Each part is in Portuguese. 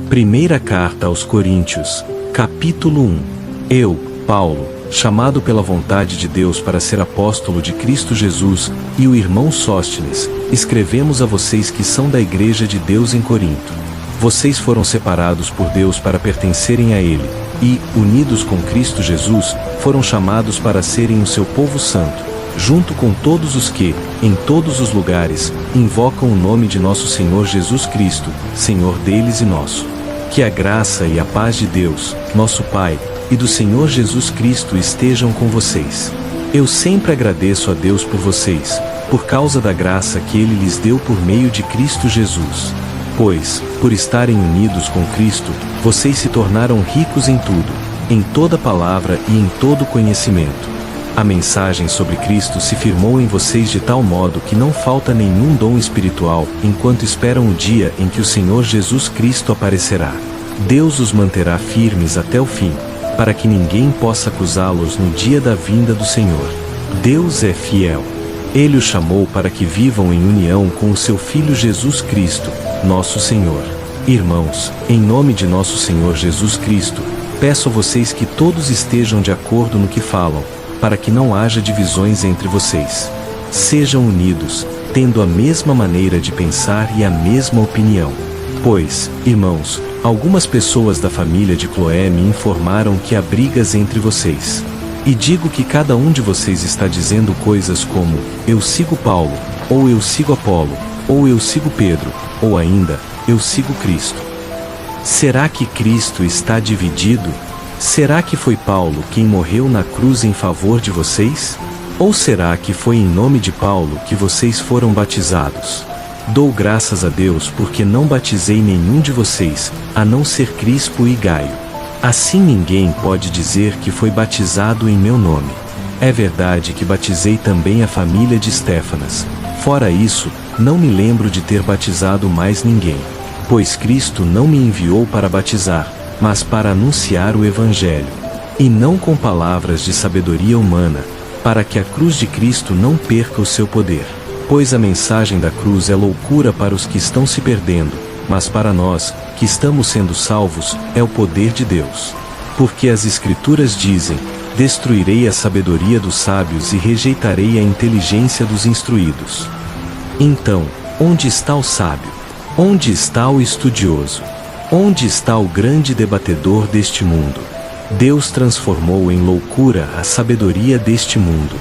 Primeira Carta aos Coríntios, capítulo 1. Eu, Paulo, chamado pela vontade de Deus para ser apóstolo de Cristo Jesus, e o irmão Sóstenes, escrevemos a vocês que são da Igreja de Deus em Corinto. Vocês foram separados por Deus para pertencerem a Ele, e, unidos com Cristo Jesus, foram chamados para serem o seu povo santo, junto com todos os que, em todos os lugares, invocam o nome de nosso Senhor Jesus Cristo, Senhor deles e nosso. Que a graça e a paz de Deus, nosso Pai, e do Senhor Jesus Cristo estejam com vocês. Eu sempre agradeço a Deus por vocês, por causa da graça que Ele lhes deu por meio de Cristo Jesus. Pois, por estarem unidos com Cristo, vocês se tornaram ricos em tudo, em toda palavra e em todo conhecimento. A mensagem sobre Cristo se firmou em vocês de tal modo que não falta nenhum dom espiritual, enquanto esperam o dia em que o Senhor Jesus Cristo aparecerá. Deus os manterá firmes até o fim, para que ninguém possa acusá-los no dia da vinda do Senhor. Deus é fiel. Ele os chamou para que vivam em união com o seu Filho Jesus Cristo, nosso Senhor. Irmãos, em nome de nosso Senhor Jesus Cristo, peço a vocês que todos estejam de acordo no que falam, para que não haja divisões entre vocês. Sejam unidos, tendo a mesma maneira de pensar e a mesma opinião. Pois, irmãos, algumas pessoas da família de Cloé me informaram que há brigas entre vocês. E digo que cada um de vocês está dizendo coisas como, eu sigo Paulo, ou eu sigo Apolo, ou eu sigo Pedro, ou ainda, eu sigo Cristo. Será que Cristo está dividido? Será que foi Paulo quem morreu na cruz em favor de vocês? Ou será que foi em nome de Paulo que vocês foram batizados? Dou graças a Deus porque não batizei nenhum de vocês, a não ser Crispo e Gaio. Assim ninguém pode dizer que foi batizado em meu nome. É verdade que batizei também a família de Estéfanas. Fora isso, não me lembro de ter batizado mais ninguém. Pois Cristo não me enviou para batizar, mas para anunciar o Evangelho. E não com palavras de sabedoria humana, para que a cruz de Cristo não perca o seu poder. Pois a mensagem da cruz é loucura para os que estão se perdendo, mas para nós, que estamos sendo salvos, é o poder de Deus. Porque as Escrituras dizem, destruirei a sabedoria dos sábios e rejeitarei a inteligência dos instruídos. Então, onde está o sábio? Onde está o estudioso? Onde está o grande debatedor deste mundo? Deus transformou em loucura a sabedoria deste mundo.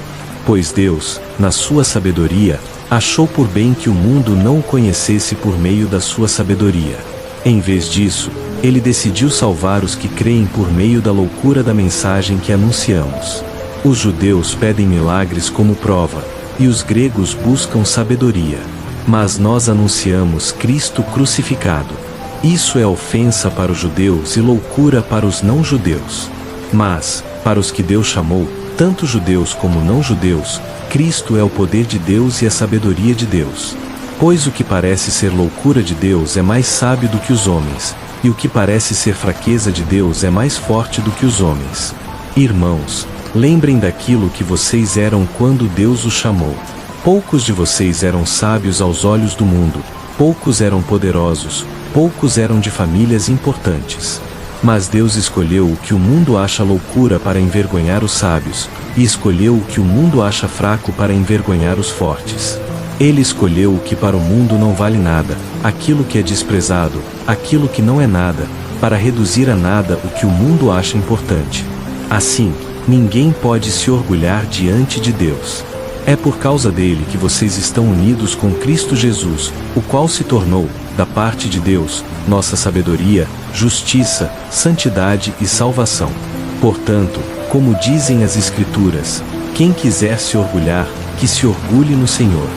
Pois Deus, na sua sabedoria, achou por bem que o mundo não o conhecesse por meio da sua sabedoria. Em vez disso, Ele decidiu salvar os que creem por meio da loucura da mensagem que anunciamos. Os judeus pedem milagres como prova, e os gregos buscam sabedoria. Mas nós anunciamos Cristo crucificado. Isso é ofensa para os judeus e loucura para os não-judeus. Mas, para os que Deus chamou, tanto judeus como não-judeus, Cristo é o poder de Deus e a sabedoria de Deus. Pois o que parece ser loucura de Deus é mais sábio do que os homens, e o que parece ser fraqueza de Deus é mais forte do que os homens. Irmãos, lembrem daquilo que vocês eram quando Deus os chamou. Poucos de vocês eram sábios aos olhos do mundo, poucos eram poderosos, poucos eram de famílias importantes. Mas Deus escolheu o que o mundo acha loucura para envergonhar os sábios, e escolheu o que o mundo acha fraco para envergonhar os fortes. Ele escolheu o que para o mundo não vale nada, aquilo que é desprezado, aquilo que não é nada, para reduzir a nada o que o mundo acha importante. Assim, ninguém pode se orgulhar diante de Deus. É por causa dele que vocês estão unidos com Cristo Jesus, o qual se tornou, da parte de Deus, nossa sabedoria, justiça, santidade e salvação. Portanto, como dizem as Escrituras, quem quiser se orgulhar, que se orgulhe no Senhor.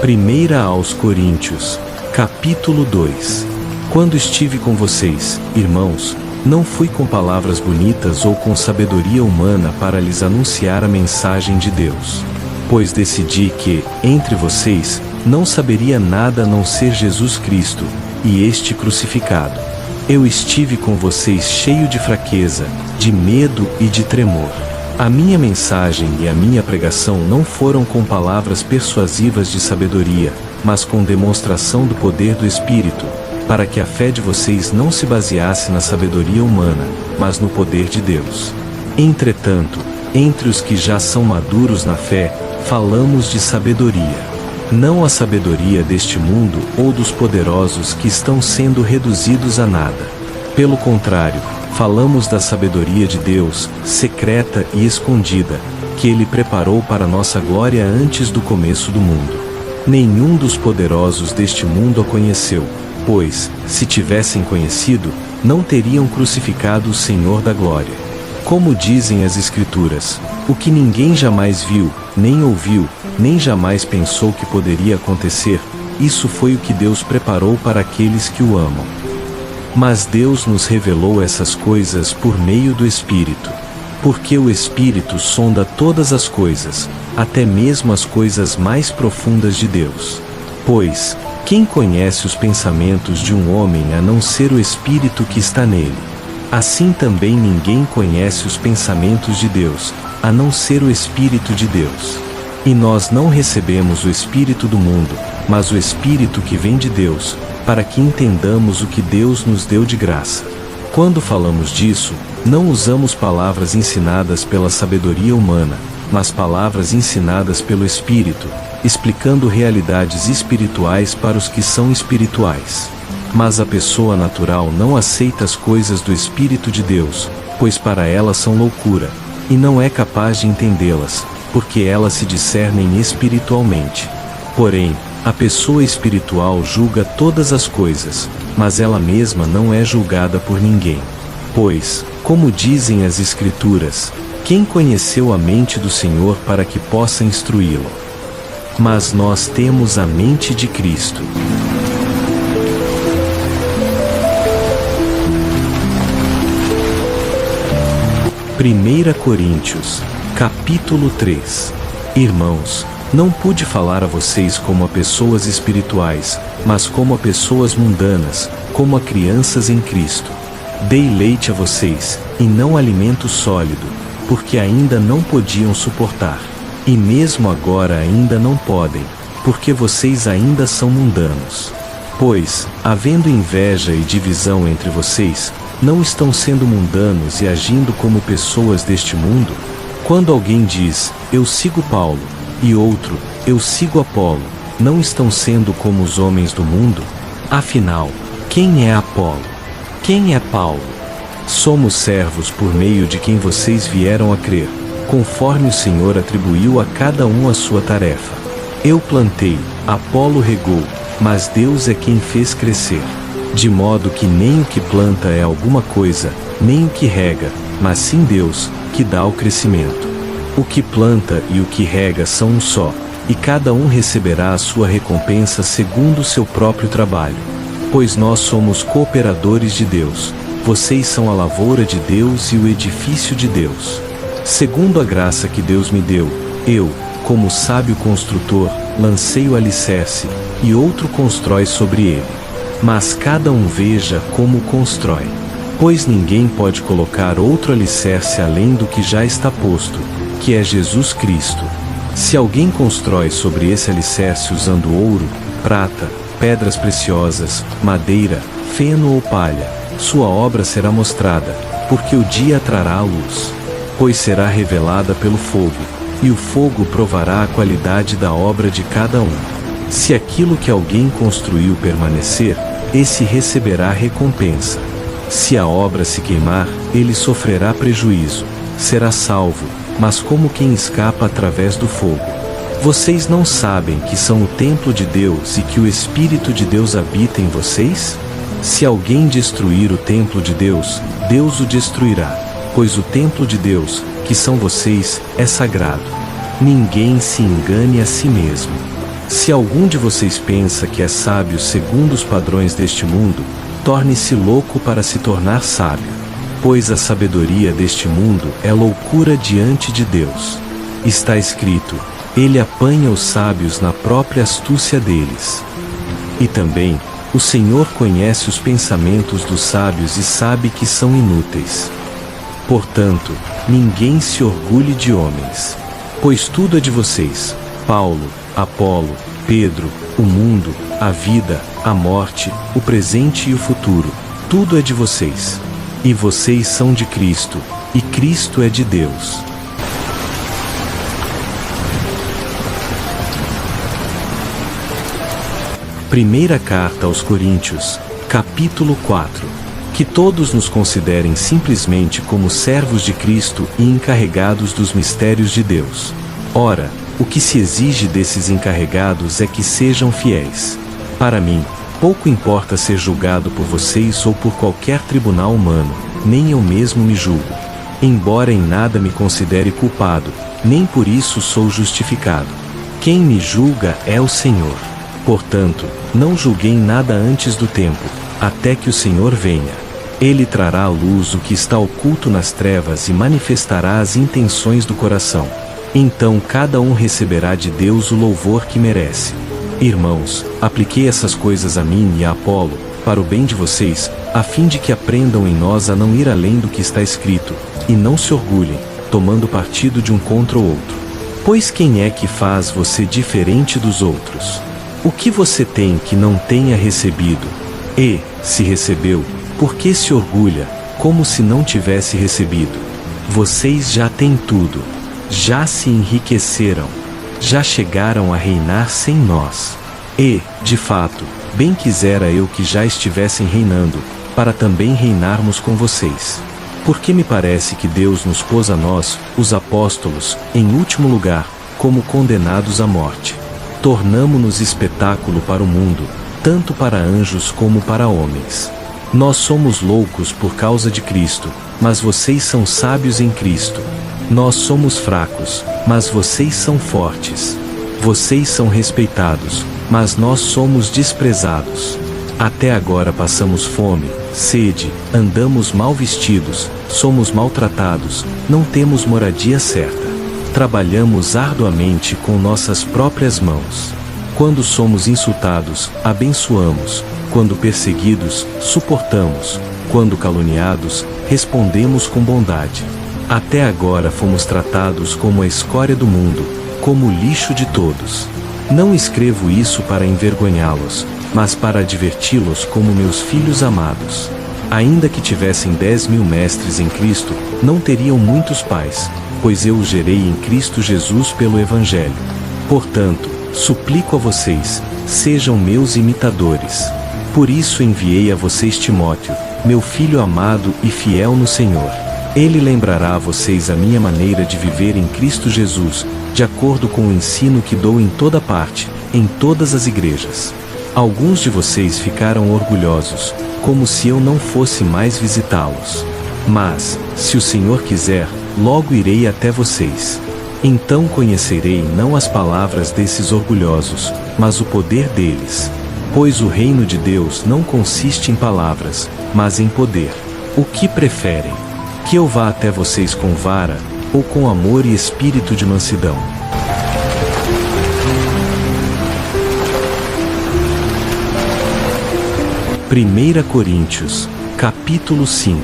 Primeira aos Coríntios, capítulo 2. Quando estive com vocês, irmãos, não fui com palavras bonitas ou com sabedoria humana para lhes anunciar a mensagem de Deus. Pois decidi que, entre vocês, não saberia nada a não ser Jesus Cristo, e este crucificado. Eu estive com vocês cheio de fraqueza, de medo e de tremor. A minha mensagem e a minha pregação não foram com palavras persuasivas de sabedoria, mas com demonstração do poder do Espírito, para que a fé de vocês não se baseasse na sabedoria humana, mas no poder de Deus. Entretanto, entre os que já são maduros na fé, falamos de sabedoria. Não a sabedoria deste mundo ou dos poderosos que estão sendo reduzidos a nada. Pelo contrário, falamos da sabedoria de Deus, secreta e escondida, que Ele preparou para nossa glória antes do começo do mundo. Nenhum dos poderosos deste mundo a conheceu, pois, se tivessem conhecido, não teriam crucificado o Senhor da glória. Como dizem as Escrituras, o que ninguém jamais viu, nem ouviu, nem jamais pensou que poderia acontecer, isso foi o que Deus preparou para aqueles que o amam. Mas Deus nos revelou essas coisas por meio do Espírito. Porque o Espírito sonda todas as coisas, até mesmo as coisas mais profundas de Deus. Pois, quem conhece os pensamentos de um homem a não ser o Espírito que está nele? Assim também ninguém conhece os pensamentos de Deus, a não ser o Espírito de Deus. E nós não recebemos o Espírito do mundo, mas o Espírito que vem de Deus, para que entendamos o que Deus nos deu de graça. Quando falamos disso, não usamos palavras ensinadas pela sabedoria humana, mas palavras ensinadas pelo Espírito, explicando realidades espirituais para os que são espirituais. Mas a pessoa natural não aceita as coisas do Espírito de Deus, pois para ela são loucura, e não é capaz de entendê-las, porque elas se discernem espiritualmente. Porém, a pessoa espiritual julga todas as coisas, mas ela mesma não é julgada por ninguém. Pois, como dizem as Escrituras, quem conheceu a mente do Senhor para que possa instruí-lo? Mas nós temos a mente de Cristo. Primeira Coríntios, capítulo 3. Irmãos, não pude falar a vocês como a pessoas espirituais, mas como a pessoas mundanas, como a crianças em Cristo. Dei leite a vocês, e não alimento sólido, porque ainda não podiam suportar. E mesmo agora ainda não podem, porque vocês ainda são mundanos. Pois, havendo inveja e divisão entre vocês, não estão sendo mundanos e agindo como pessoas deste mundo? Quando alguém diz, eu sigo Paulo, e outro, eu sigo Apolo, não estão sendo como os homens do mundo? Afinal, quem é Apolo? Quem é Paulo? Somos servos por meio de quem vocês vieram a crer, conforme o Senhor atribuiu a cada um a sua tarefa. Eu plantei, Apolo regou, mas Deus é quem fez crescer. De modo que nem o que planta é alguma coisa, nem o que rega, mas sim Deus, que dá o crescimento. O que planta e o que rega são um só, e cada um receberá a sua recompensa segundo o seu próprio trabalho. Pois nós somos cooperadores de Deus, vocês são a lavoura de Deus e o edifício de Deus. Segundo a graça que Deus me deu, eu, como sábio construtor, lancei o alicerce, e outro constrói sobre ele. Mas cada um veja como constrói. Pois ninguém pode colocar outro alicerce além do que já está posto, que é Jesus Cristo. Se alguém constrói sobre esse alicerce usando ouro, prata, pedras preciosas, madeira, feno ou palha, sua obra será mostrada, porque o dia trará a luz. Pois será revelada pelo fogo, e o fogo provará a qualidade da obra de cada um. Se aquilo que alguém construiu permanecer, esse receberá recompensa. Se a obra se queimar, ele sofrerá prejuízo, será salvo, mas como quem escapa através do fogo. Vocês não sabem que são o templo de Deus e que o Espírito de Deus habita em vocês? Se alguém destruir o templo de Deus, Deus o destruirá, pois o templo de Deus, que são vocês, é sagrado. Ninguém se engane a si mesmo. Se algum de vocês pensa que é sábio segundo os padrões deste mundo, torne-se louco para se tornar sábio. Pois a sabedoria deste mundo é loucura diante de Deus. Está escrito, ele apanha os sábios na própria astúcia deles. E também, O Senhor conhece os pensamentos dos sábios e sabe que são inúteis. Portanto, ninguém se orgulhe de homens. Pois tudo é de vocês: Paulo, Apolo, Pedro, o mundo, a vida, a morte, o presente e o futuro. Tudo é de vocês. E vocês são de Cristo, e Cristo é de Deus. Primeira Carta aos Coríntios, capítulo 4. Que todos nos considerem simplesmente como servos de Cristo e encarregados dos mistérios de Deus. Ora, o que se exige desses encarregados é que sejam fiéis. Para mim, pouco importa ser julgado por vocês ou por qualquer tribunal humano, nem eu mesmo me julgo. Embora em nada me considere culpado, nem por isso sou justificado. Quem me julga é o Senhor. Portanto, não julguei nada antes do tempo, até que o Senhor venha. Ele trará à luz o que está oculto nas trevas e manifestará as intenções do coração. Então cada um receberá de Deus o louvor que merece. Irmãos, apliquei essas coisas a mim e a Apolo, para o bem de vocês, a fim de que aprendam em nós a não ir além do que está escrito, e não se orgulhem, tomando partido de um contra o outro. Pois quem é que faz você diferente dos outros? O que você tem que não tenha recebido? E, se recebeu, por que se orgulha, como se não tivesse recebido? Vocês já têm tudo. Já se enriqueceram. Já chegaram a reinar sem nós. E, de fato, bem quisera eu que já estivessem reinando, para também reinarmos com vocês. Porque me parece que Deus nos pôs a nós, os apóstolos, em último lugar, como condenados à morte. Tornamo-nos espetáculo para o mundo, tanto para anjos como para homens. Nós somos loucos por causa de Cristo, mas vocês são sábios em Cristo. Nós somos fracos, mas vocês são fortes. Vocês são respeitados, mas nós somos desprezados. Até agora passamos fome, sede, andamos mal vestidos, somos maltratados, não temos moradia certa. Trabalhamos arduamente com nossas próprias mãos. Quando somos insultados, abençoamos. Quando perseguidos, suportamos. Quando caluniados, respondemos com bondade. Até agora fomos tratados como a escória do mundo, como o lixo de todos. Não escrevo isso para envergonhá-los, mas para adverti-los como meus filhos amados. Ainda que tivessem 10.000 mestres em Cristo, não teriam muitos pais, pois eu os gerei em Cristo Jesus pelo Evangelho. Portanto, suplico a vocês, sejam meus imitadores. Por isso enviei a vocês Timóteo, meu filho amado e fiel no Senhor. Ele lembrará a vocês a minha maneira de viver em Cristo Jesus, de acordo com o ensino que dou em toda parte, em todas as igrejas. Alguns de vocês ficaram orgulhosos, como se eu não fosse mais visitá-los. Mas, se o Senhor quiser, logo irei até vocês. Então conhecerei não as palavras desses orgulhosos, mas o poder deles. Pois o reino de Deus não consiste em palavras, mas em poder. O que preferem? Que eu vá até vocês com vara, ou com amor e espírito de mansidão? Primeira Coríntios, capítulo 5.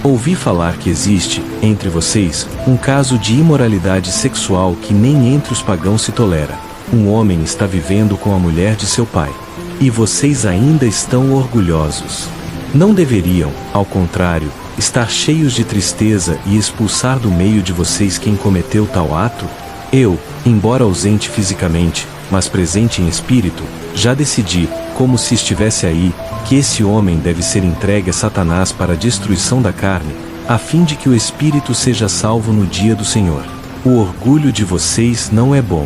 Ouvi falar que existe, entre vocês, um caso de imoralidade sexual que nem entre os pagãos se tolera. Um homem está vivendo com a mulher de seu pai. E vocês ainda estão orgulhosos. Não deveriam, ao contrário, estar cheios de tristeza e expulsar do meio de vocês quem cometeu tal ato? Eu, embora ausente fisicamente, mas presente em espírito, já decidi, como se estivesse aí, que esse homem deve ser entregue a Satanás para a destruição da carne, a fim de que o espírito seja salvo no dia do Senhor. O orgulho de vocês não é bom.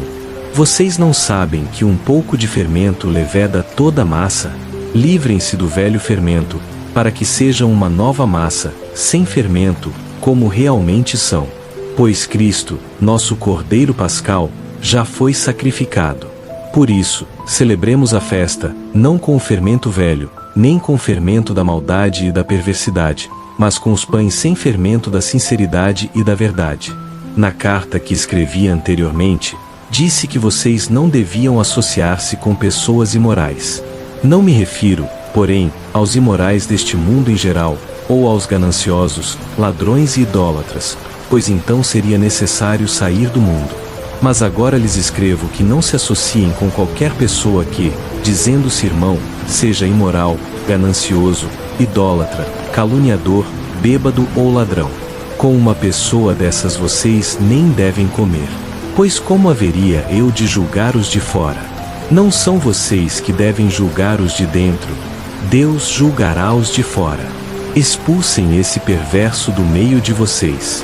Vocês não sabem que um pouco de fermento leveda toda a massa? Livrem-se do velho fermento, para que sejam uma nova massa, sem fermento, como realmente são. Pois Cristo, nosso Cordeiro Pascal, já foi sacrificado. Por isso, celebremos a festa, não com o fermento velho, nem com o fermento da maldade e da perversidade, mas com os pães sem fermento da sinceridade e da verdade. Na carta que escrevi anteriormente, disse que vocês não deviam associar-se com pessoas imorais. Não me refiro, porém, aos imorais deste mundo em geral, ou aos gananciosos, ladrões e idólatras, pois então seria necessário sair do mundo. Mas agora lhes escrevo que não se associem com qualquer pessoa que, dizendo-se irmão, seja imoral, ganancioso, idólatra, caluniador, bêbado ou ladrão. Com uma pessoa dessas vocês nem devem comer. Pois como haveria eu de julgar os de fora? Não são vocês que devem julgar os de dentro. Deus julgará os de fora. Expulsem esse perverso do meio de vocês.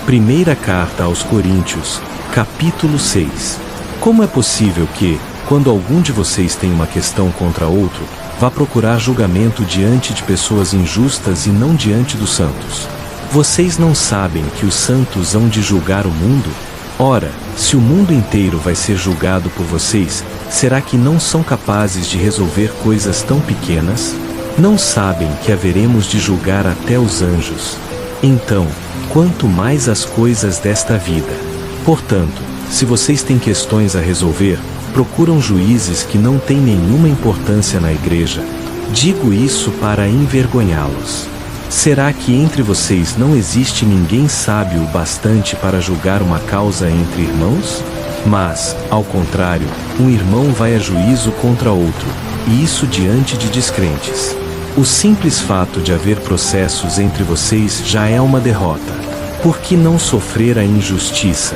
Primeira carta aos Coríntios, capítulo 6. Como é possível que, quando algum de vocês tem uma questão contra outro, vá procurar julgamento diante de pessoas injustas e não diante dos santos? Vocês não sabem que os santos hão de julgar o mundo? Ora, se o mundo inteiro vai ser julgado por vocês, será que não são capazes de resolver coisas tão pequenas? Não sabem que haveremos de julgar até os anjos? Então, quanto mais as coisas desta vida. Portanto, se vocês têm questões a resolver, procuram juízes que não têm nenhuma importância na igreja. Digo isso para envergonhá-los. Será que entre vocês não existe ninguém sábio o bastante para julgar uma causa entre irmãos? Mas, ao contrário, um irmão vai a juízo contra outro, e isso diante de descrentes. O simples fato de haver processos entre vocês já é uma derrota. Por que não sofrer a injustiça?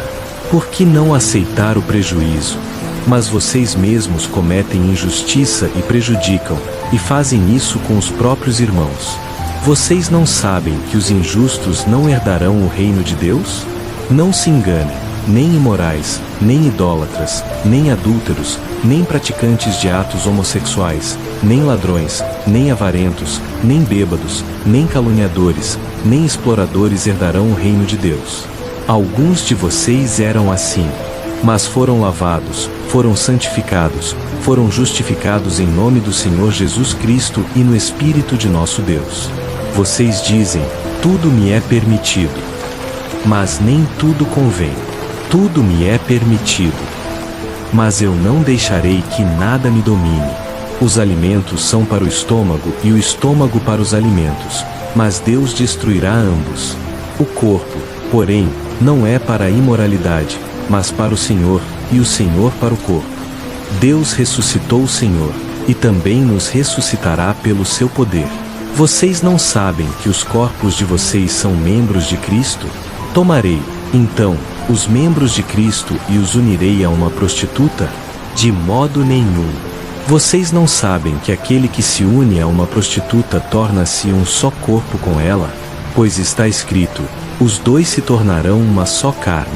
Por que não aceitar o prejuízo? Mas vocês mesmos cometem injustiça e prejudicam, e fazem isso com os próprios irmãos. Vocês não sabem que os injustos não herdarão o reino de Deus? Não se enganem, nem imorais, nem idólatras, nem adúlteros, nem praticantes de atos homossexuais, nem ladrões, nem avarentos, nem bêbados, nem caluniadores, nem exploradores herdarão o reino de Deus. Alguns de vocês eram assim, mas foram lavados, foram santificados, foram justificados em nome do Senhor Jesus Cristo e no Espírito de nosso Deus. Vocês dizem, tudo me é permitido. Mas nem tudo convém. Tudo me é permitido. Mas eu não deixarei que nada me domine. Os alimentos são para o estômago e o estômago para os alimentos, mas Deus destruirá ambos. O corpo, porém, não é para a imoralidade, mas para o Senhor, e o Senhor para o corpo. Deus ressuscitou o Senhor, e também nos ressuscitará pelo seu poder. Vocês não sabem que os corpos de vocês são membros de Cristo? Tomarei, então, os membros de Cristo e os unirei a uma prostituta? De modo nenhum. Vocês não sabem que aquele que se une a uma prostituta torna-se um só corpo com ela? Pois está escrito, os dois se tornarão uma só carne.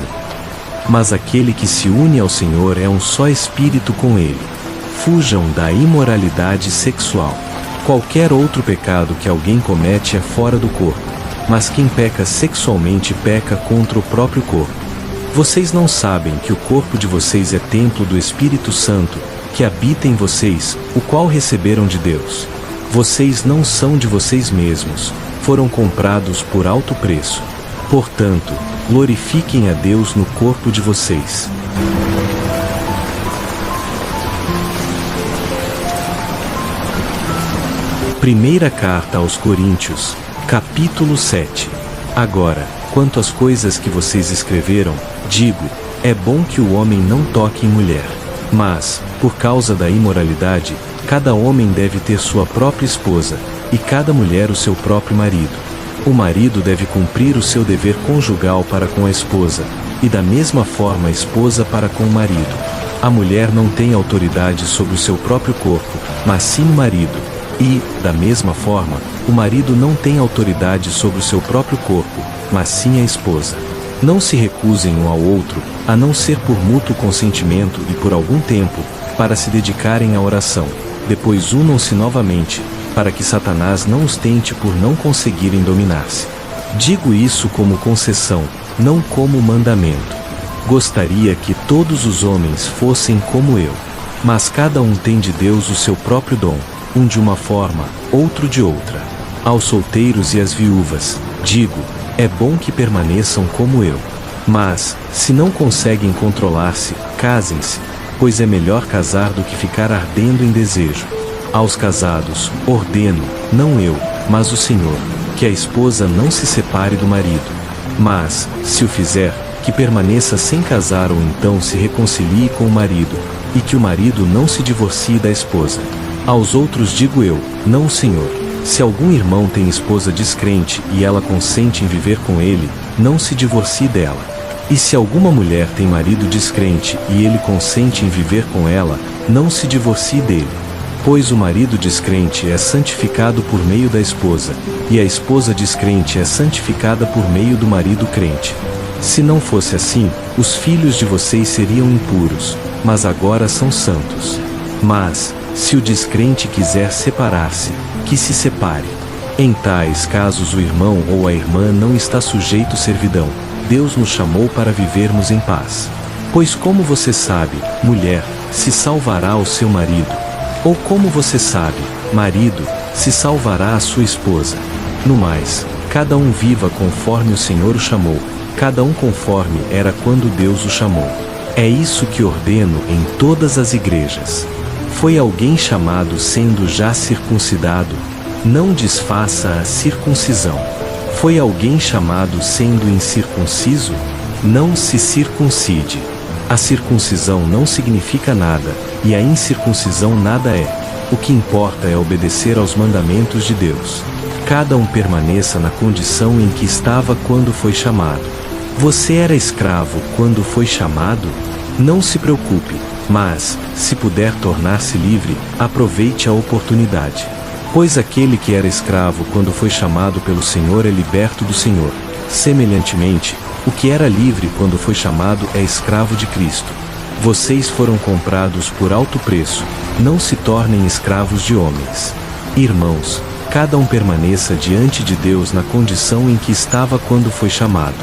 Mas aquele que se une ao Senhor é um só espírito com ele. Fujam da imoralidade sexual. Qualquer outro pecado que alguém comete é fora do corpo, mas quem peca sexualmente peca contra o próprio corpo. Vocês não sabem que o corpo de vocês é templo do Espírito Santo, que habita em vocês, o qual receberam de Deus. Vocês não são de vocês mesmos, foram comprados por alto preço. Portanto, glorifiquem a Deus no corpo de vocês. Primeira carta aos Coríntios, capítulo 7. Agora, quanto às coisas que vocês escreveram, digo, é bom que o homem não toque em mulher. Mas, por causa da imoralidade, cada homem deve ter sua própria esposa, e cada mulher o seu próprio marido. O marido deve cumprir o seu dever conjugal para com a esposa, e da mesma forma a esposa para com o marido. A mulher não tem autoridade sobre o seu próprio corpo, mas sim o marido. E, da mesma forma, o marido não tem autoridade sobre o seu próprio corpo, mas sim a esposa. Não se recusem um ao outro, a não ser por mútuo consentimento e por algum tempo, para se dedicarem à oração. Depois unam-se novamente, para que Satanás não os tente por não conseguirem dominar-se. Digo isso como concessão, não como mandamento. Gostaria que todos os homens fossem como eu. Mas cada um tem de Deus o seu próprio dom, um de uma forma, outro de outra. Aos solteiros e às viúvas, digo, é bom que permaneçam como eu. Mas, se não conseguem controlar-se, casem-se, pois é melhor casar do que ficar ardendo em desejo. Aos casados, ordeno, não eu, mas o Senhor, que a esposa não se separe do marido. Mas, se o fizer, que permaneça sem casar ou então se reconcilie com o marido, e que o marido não se divorcie da esposa. Aos outros digo eu, não o Senhor. Se algum irmão tem esposa descrente e ela consente em viver com ele, não se divorcie dela. E se alguma mulher tem marido descrente e ele consente em viver com ela, não se divorcie dele. Pois o marido descrente é santificado por meio da esposa, e a esposa descrente é santificada por meio do marido crente. Se não fosse assim, os filhos de vocês seriam impuros, mas agora são santos. Mas, se o descrente quiser separar-se, que se separe. Em tais casos o irmão ou a irmã não está sujeito à servidão. Deus nos chamou para vivermos em paz. Pois como você sabe, mulher, se salvará o seu marido? Ou como você sabe, marido, se salvará a sua esposa? No mais, cada um viva conforme o Senhor o chamou, cada um conforme era quando Deus o chamou. É isso que ordeno em todas as igrejas. Foi alguém chamado sendo já circuncidado? Não desfaça a circuncisão. Foi alguém chamado sendo incircunciso? Não se circuncide. A circuncisão não significa nada, e a incircuncisão nada é. O que importa é obedecer aos mandamentos de Deus. Cada um permaneça na condição em que estava quando foi chamado. Você era escravo quando foi chamado? Não se preocupe, mas, se puder tornar-se livre, aproveite a oportunidade. Pois aquele que era escravo quando foi chamado pelo Senhor é liberto do Senhor. Semelhantemente, o que era livre quando foi chamado é escravo de Cristo. Vocês foram comprados por alto preço, não se tornem escravos de homens. Irmãos, cada um permaneça diante de Deus na condição em que estava quando foi chamado.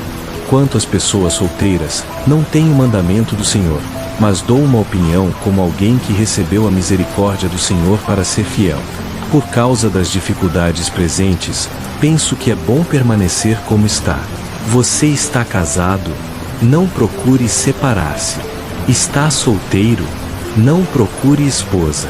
Quanto às pessoas solteiras, não tenho o mandamento do Senhor, mas dou uma opinião como alguém que recebeu a misericórdia do Senhor para ser fiel. Por causa das dificuldades presentes, penso que é bom permanecer como está. Você está casado? Não procure separar-se. Está solteiro? Não procure esposa.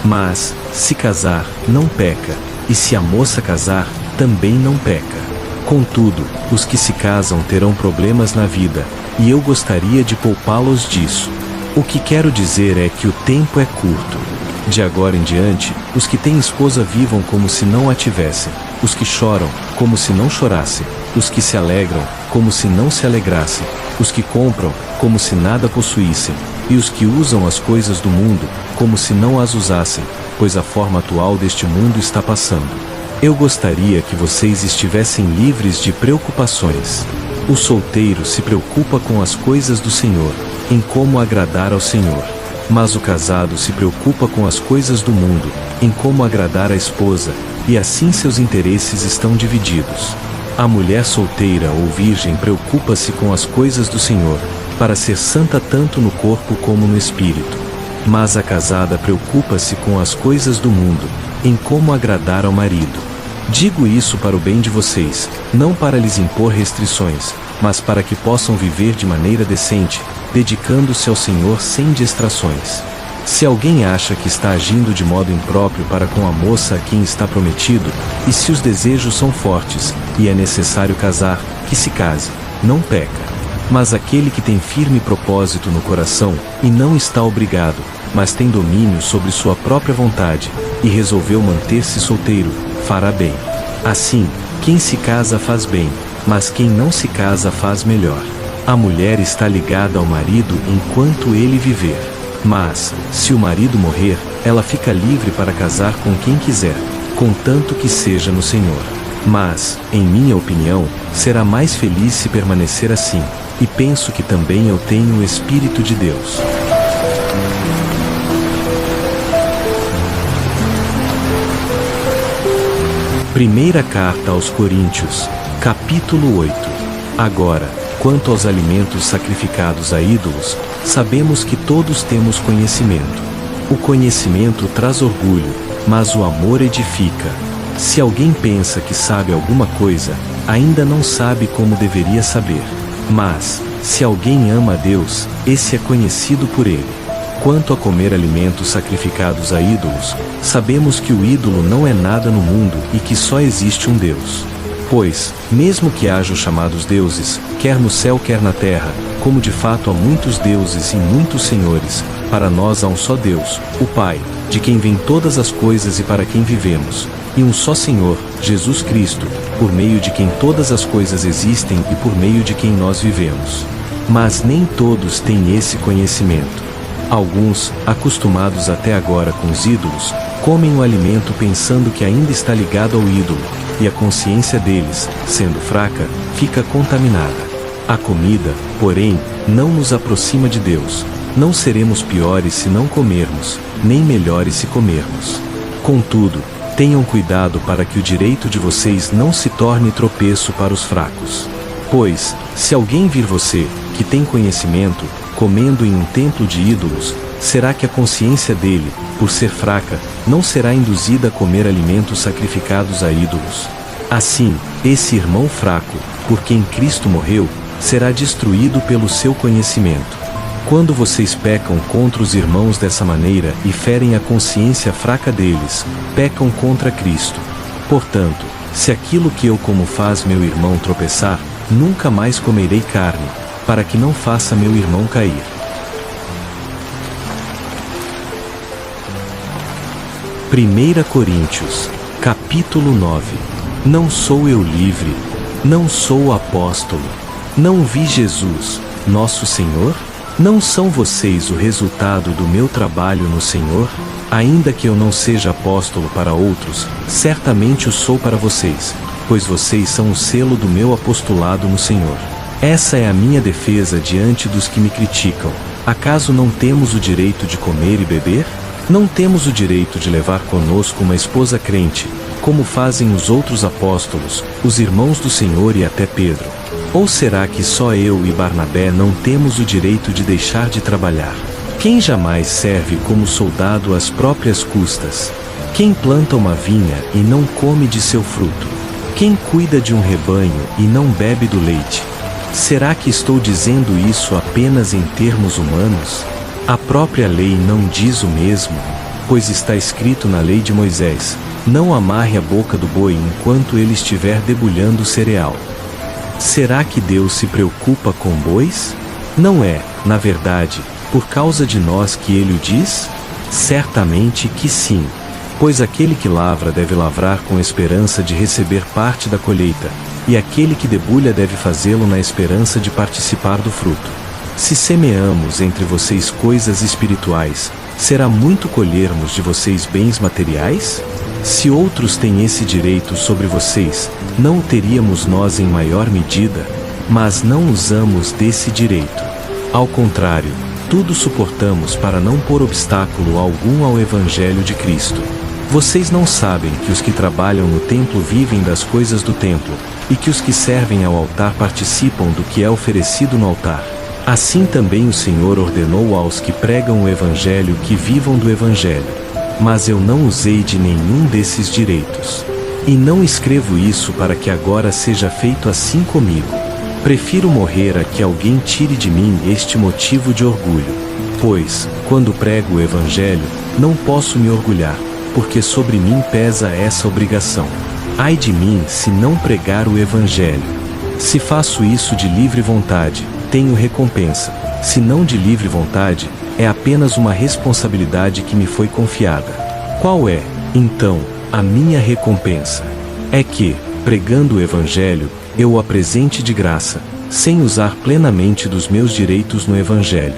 Mas, se casar, não peca, e se a moça casar, também não peca. Contudo, os que se casam terão problemas na vida, e eu gostaria de poupá-los disso. O que quero dizer é que o tempo é curto. De agora em diante, os que têm esposa vivam como se não a tivessem, os que choram, como se não chorassem, os que se alegram, como se não se alegrassem, os que compram, como se nada possuíssem, e os que usam as coisas do mundo, como se não as usassem, pois a forma atual deste mundo está passando. Eu gostaria que vocês estivessem livres de preocupações. O solteiro se preocupa com as coisas do Senhor, em como agradar ao Senhor. Mas o casado se preocupa com as coisas do mundo, em como agradar a esposa, e assim seus interesses estão divididos. A mulher solteira ou virgem preocupa-se com as coisas do Senhor, para ser santa tanto no corpo como no espírito. Mas a casada preocupa-se com as coisas do mundo, em como agradar ao marido. Digo isso para o bem de vocês, não para lhes impor restrições, mas para que possam viver de maneira decente, dedicando-se ao Senhor sem distrações. Se alguém acha que está agindo de modo impróprio para com a moça a quem está prometido, e se os desejos são fortes, e é necessário casar, que se case, não peca. Mas aquele que tem firme propósito no coração, e não está obrigado, mas tem domínio sobre sua própria vontade, e resolveu manter-se solteiro, fará bem. Assim, quem se casa faz bem, mas quem não se casa faz melhor. A mulher está ligada ao marido enquanto ele viver. Mas, se o marido morrer, ela fica livre para casar com quem quiser, contanto que seja no Senhor. Mas, em minha opinião, será mais feliz se permanecer assim, e penso que também eu tenho o Espírito de Deus. Primeira Carta aos Coríntios, capítulo 8. Agora, quanto aos alimentos sacrificados a ídolos, sabemos que todos temos conhecimento. O conhecimento traz orgulho, mas o amor edifica. Se alguém pensa que sabe alguma coisa, ainda não sabe como deveria saber. Mas, Se alguém ama a Deus, esse é conhecido por ele. Quanto a comer alimentos sacrificados a ídolos, sabemos que o ídolo não é nada no mundo e que só existe um Deus. Pois, mesmo que haja os chamados deuses, quer no céu quer na terra, como de fato há muitos deuses e muitos senhores, para nós há um só Deus, o Pai, de quem vêm todas as coisas e para quem vivemos, e um só Senhor, Jesus Cristo, por meio de quem todas as coisas existem e por meio de quem nós vivemos. Mas nem todos têm esse conhecimento. Alguns, acostumados até agora com os ídolos, comem o alimento pensando que ainda está ligado ao ídolo, e a consciência deles, sendo fraca, fica contaminada. A comida, porém, não nos aproxima de Deus. Não seremos piores se não comermos, nem melhores se comermos. Contudo, tenham cuidado para que o direito de vocês não se torne tropeço para os fracos. Pois, se alguém vir você, que tem conhecimento, comendo em um templo de ídolos, será que a consciência dele, por ser fraca, não será induzida a comer alimentos sacrificados a ídolos? Assim, esse irmão fraco, por quem Cristo morreu, será destruído pelo seu conhecimento. Quando vocês pecam contra os irmãos dessa maneira e ferem a consciência fraca deles, pecam contra Cristo. Portanto, se aquilo que eu como faz meu irmão tropeçar, nunca mais comerei carne, para que não faça meu irmão cair. Primeira Coríntios, capítulo 9. Não sou eu livre? Não sou apóstolo? Não vi Jesus, nosso Senhor? Não são vocês o resultado do meu trabalho no Senhor? Ainda que eu não seja apóstolo para outros, certamente o sou para vocês, pois vocês são o selo do meu apostolado no Senhor. Essa é a minha defesa diante dos que me criticam. Acaso não temos o direito de comer e beber? Não temos o direito de levar conosco uma esposa crente, como fazem os outros apóstolos, os irmãos do Senhor e até Pedro? Ou será que só eu e Barnabé não temos o direito de deixar de trabalhar? Quem jamais serve como soldado às próprias custas? Quem planta uma vinha e não come de seu fruto? Quem cuida de um rebanho e não bebe do leite? Será que estou dizendo isso apenas em termos humanos? A própria lei não diz o mesmo, pois está escrito na lei de Moisés: não amarre a boca do boi enquanto ele estiver debulhando o cereal. Será que Deus se preocupa com bois? Não é, na verdade, por causa de nós que ele o diz? Certamente que sim. Pois aquele que lavra deve lavrar com esperança de receber parte da colheita, e aquele que debulha deve fazê-lo na esperança de participar do fruto. Se semeamos entre vocês coisas espirituais, será muito colhermos de vocês bens materiais? Se outros têm esse direito sobre vocês, não o teríamos nós em maior medida? Mas não usamos desse direito. Ao contrário, tudo suportamos para não pôr obstáculo algum ao Evangelho de Cristo. Vocês não sabem que os que trabalham no templo vivem das coisas do templo, e que os que servem ao altar participam do que é oferecido no altar? Assim também o Senhor ordenou aos que pregam o Evangelho que vivam do Evangelho. Mas eu não usei de nenhum desses direitos. E não escrevo isso para que agora seja feito assim comigo. Prefiro morrer a que alguém tire de mim este motivo de orgulho. Pois, quando prego o Evangelho, não posso me orgulhar, porque sobre mim pesa essa obrigação. Ai de mim se não pregar o Evangelho. Se faço isso de livre vontade, tenho recompensa. Se não de livre vontade, é apenas uma responsabilidade que me foi confiada. Qual é, então, a minha recompensa? É que, pregando o Evangelho, eu o apresente de graça, sem usar plenamente dos meus direitos no Evangelho.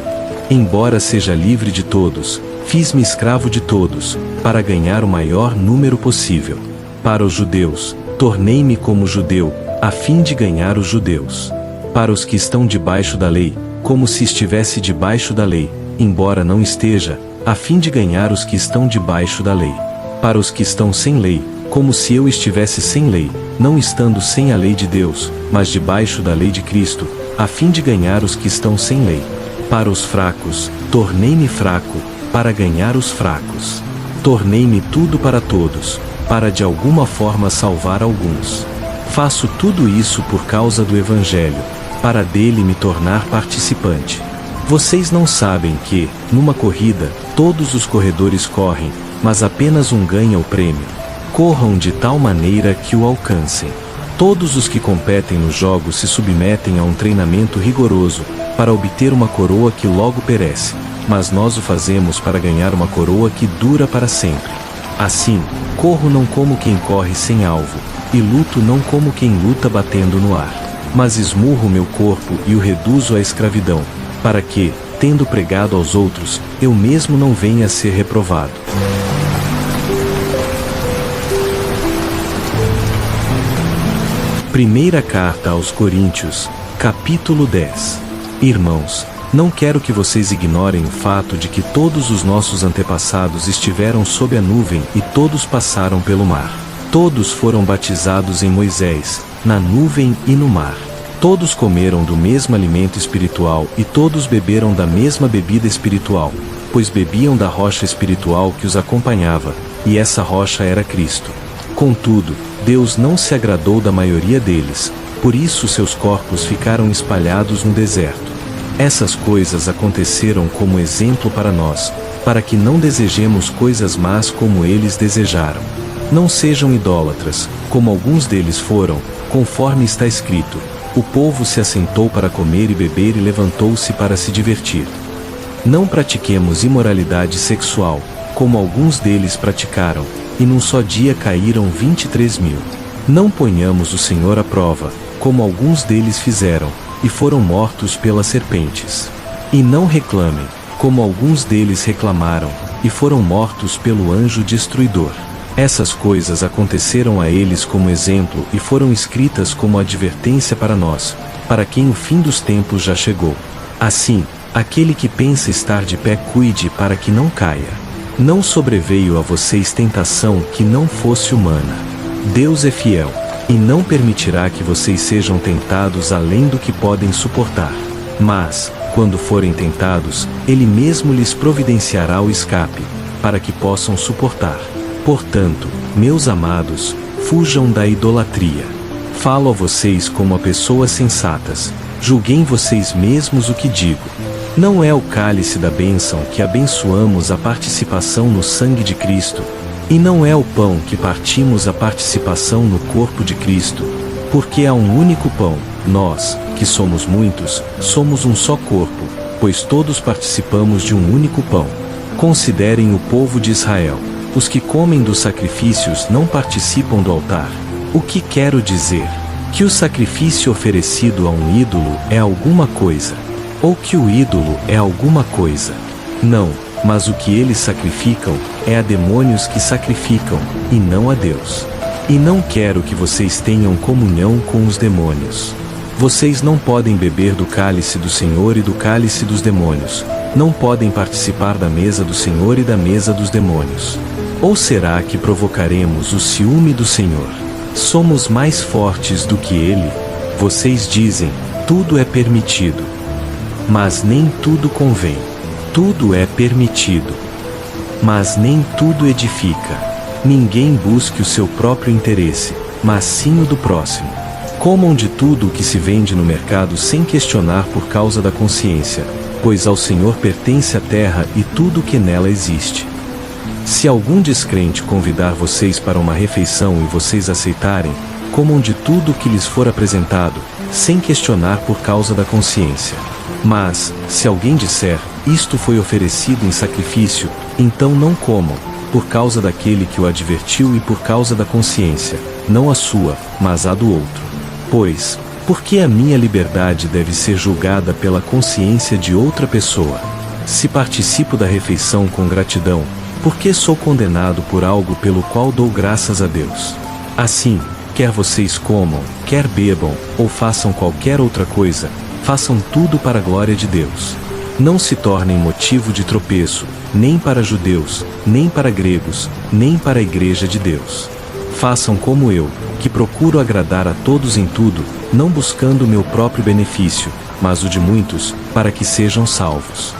Embora seja livre de todos, fiz-me escravo de todos, para ganhar o maior número possível. Para os judeus, tornei-me como judeu, a fim de ganhar os judeus. Para os que estão debaixo da lei, como se estivesse debaixo da lei, embora não esteja, a fim de ganhar os que estão debaixo da lei. Para os que estão sem lei, como se eu estivesse sem lei, não estando sem a lei de Deus, mas debaixo da lei de Cristo, a fim de ganhar os que estão sem lei. Para os fracos, tornei-me fraco, para ganhar os fracos. Tornei-me tudo para todos, para de alguma forma salvar alguns. Faço tudo isso por causa do Evangelho, para dele me tornar participante. Vocês não sabem que, numa corrida, todos os corredores correm, mas apenas um ganha o prêmio. Corram de tal maneira que o alcancem. Todos os que competem nos jogos se submetem a um treinamento rigoroso, para obter uma coroa que logo perece, mas nós o fazemos para ganhar uma coroa que dura para sempre. Assim, corro não como quem corre sem alvo, e luto não como quem luta batendo no ar, mas esmurro meu corpo e o reduzo à escravidão, para que, tendo pregado aos outros, eu mesmo não venha a ser reprovado. Primeira Carta aos Coríntios, capítulo 10. Irmãos, não quero que vocês ignorem o fato de que todos os nossos antepassados estiveram sob a nuvem e todos passaram pelo mar. Todos foram batizados em Moisés, na nuvem e no mar. Todos comeram do mesmo alimento espiritual e todos beberam da mesma bebida espiritual, pois bebiam da rocha espiritual que os acompanhava, e essa rocha era Cristo. Contudo, Deus não se agradou da maioria deles, por isso seus corpos ficaram espalhados no deserto. Essas coisas aconteceram como exemplo para nós, para que não desejemos coisas más como eles desejaram. Não sejam idólatras, como alguns deles foram, conforme está escrito: o povo se assentou para comer e beber e levantou-se para se divertir. Não pratiquemos imoralidade sexual, como alguns deles praticaram, e num só dia caíram 23.000. Não ponhamos o Senhor à prova, como alguns deles fizeram, e foram mortos pelas serpentes. E não reclamem, como alguns deles reclamaram, e foram mortos pelo anjo destruidor. Essas coisas aconteceram a eles como exemplo e foram escritas como advertência para nós, para quem o fim dos tempos já chegou. Assim, aquele que pensa estar de pé cuide para que não caia. Não sobreveio a vocês tentação que não fosse humana. Deus é fiel, e não permitirá que vocês sejam tentados além do que podem suportar. Mas, quando forem tentados, Ele mesmo lhes providenciará o escape, para que possam suportar. Portanto, meus amados, fujam da idolatria. Falo a vocês como a pessoas sensatas, julguem vocês mesmos o que digo. Não é o cálice da bênção que abençoamos a participação no sangue de Cristo, e não é o pão que partimos a participação no corpo de Cristo, porque há um único pão, nós, que somos muitos, somos um só corpo, pois todos participamos de um único pão. Considerem o povo de Israel. Os que comem dos sacrifícios não participam do altar. O que quero dizer? Que o sacrifício oferecido a um ídolo é alguma coisa, ou que o ídolo é alguma coisa. Não, mas o que eles sacrificam é a demônios que sacrificam, e não a Deus. E não quero que vocês tenham comunhão com os demônios. Vocês não podem beber do cálice do Senhor e do cálice dos demônios. Não podem participar da mesa do Senhor e da mesa dos demônios. Ou será que provocaremos o ciúme do Senhor? Somos mais fortes do que Ele? Vocês dizem, tudo é permitido. Mas nem tudo convém. Tudo é permitido, mas nem tudo edifica. Ninguém busque o seu próprio interesse, mas sim o do próximo. Comam de tudo o que se vende no mercado sem questionar por causa da consciência, pois ao Senhor pertence a terra e tudo o que nela existe. Se algum descrente convidar vocês para uma refeição e vocês aceitarem, comam de tudo o que lhes for apresentado, sem questionar por causa da consciência. Mas, se alguém disser, isto foi oferecido em sacrifício, então não comam, por causa daquele que o advertiu e por causa da consciência, não a sua, mas a do outro. Pois, por que a minha liberdade deve ser julgada pela consciência de outra pessoa? Se participo da refeição com gratidão, por que sou condenado por algo pelo qual dou graças a Deus? Assim, quer vocês comam, quer bebam, ou façam qualquer outra coisa, façam tudo para a glória de Deus. Não se tornem motivo de tropeço, nem para judeus, nem para gregos, nem para a igreja de Deus. Façam como eu, que procuro agradar a todos em tudo, não buscando o meu próprio benefício, mas o de muitos, para que sejam salvos.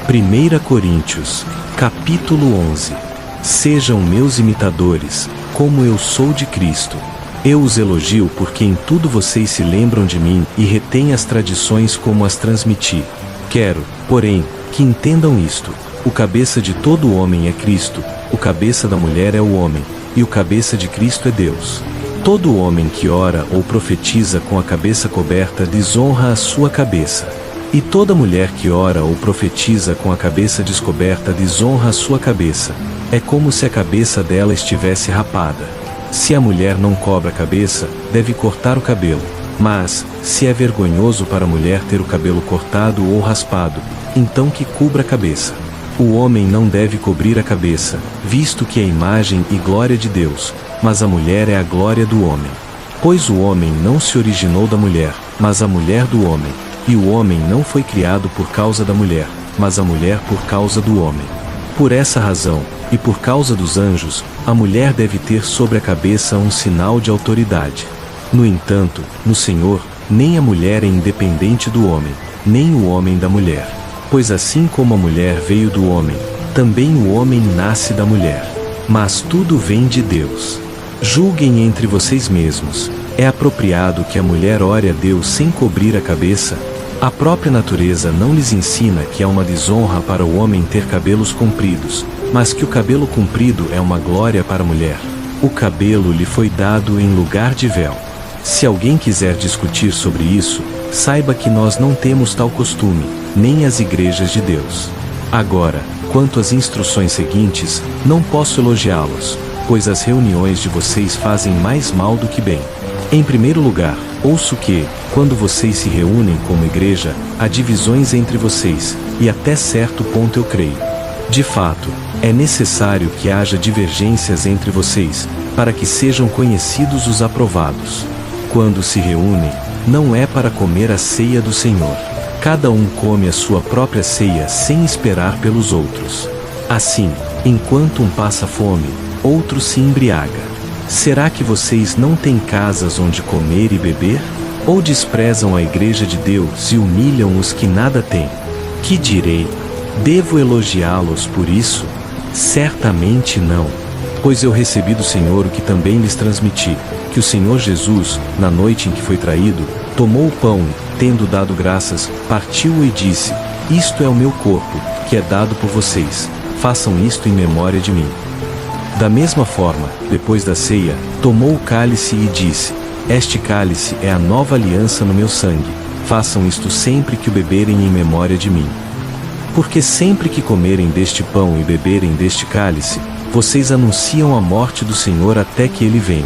Primeira Coríntios, capítulo 11. Sejam meus imitadores, como eu sou de Cristo. Eu os elogio porque em tudo vocês se lembram de mim e retêm as tradições como as transmiti. Quero, porém, que entendam isto: o cabeça de todo homem é Cristo, o cabeça da mulher é o homem, e o cabeça de Cristo é Deus. Todo homem que ora ou profetiza com a cabeça coberta desonra a sua cabeça. E toda mulher que ora ou profetiza com a cabeça descoberta desonra a sua cabeça. É como se a cabeça dela estivesse rapada. Se a mulher não cobre a cabeça, deve cortar o cabelo. Mas, se é vergonhoso para a mulher ter o cabelo cortado ou raspado, então que cubra a cabeça. O homem não deve cobrir a cabeça, visto que é a imagem e glória de Deus, mas a mulher é a glória do homem. Pois o homem não se originou da mulher, mas a mulher do homem. E o homem não foi criado por causa da mulher, mas a mulher por causa do homem. Por essa razão, e por causa dos anjos, a mulher deve ter sobre a cabeça um sinal de autoridade. No entanto, no Senhor, nem a mulher é independente do homem, nem o homem da mulher. Pois assim como a mulher veio do homem, também o homem nasce da mulher. Mas tudo vem de Deus. Julguem entre vocês mesmos: é apropriado que a mulher ore a Deus sem cobrir a cabeça? A própria natureza não lhes ensina que é uma desonra para o homem ter cabelos compridos, mas que o cabelo comprido é uma glória para a mulher. O cabelo lhe foi dado em lugar de véu. Se alguém quiser discutir sobre isso, saiba que nós não temos tal costume, nem as igrejas de Deus. Agora, quanto às instruções seguintes, não posso elogiá-los, pois as reuniões de vocês fazem mais mal do que bem. Em primeiro lugar, ouço que, quando vocês se reúnem como igreja, há divisões entre vocês, e até certo ponto eu creio. De fato, é necessário que haja divergências entre vocês, para que sejam conhecidos os aprovados. Quando se reúnem, não é para comer a ceia do Senhor. Cada um come a sua própria ceia sem esperar pelos outros. Assim, enquanto um passa fome, outro se embriaga. Será que vocês não têm casas onde comer e beber? Ou desprezam a igreja de Deus e humilham os que nada têm? Que direi? Devo elogiá-los por isso? Certamente não. Pois eu recebi do Senhor o que também lhes transmiti, que o Senhor Jesus, na noite em que foi traído, tomou o pão e, tendo dado graças, partiu-o e disse: Isto é o meu corpo, que é dado por vocês. Façam isto em memória de mim. Da mesma forma, depois da ceia, tomou o cálice e disse: Este cálice é a nova aliança no meu sangue. Façam isto sempre que o beberem em memória de mim. Porque sempre que comerem deste pão e beberem deste cálice, vocês anunciam a morte do Senhor até que ele venha.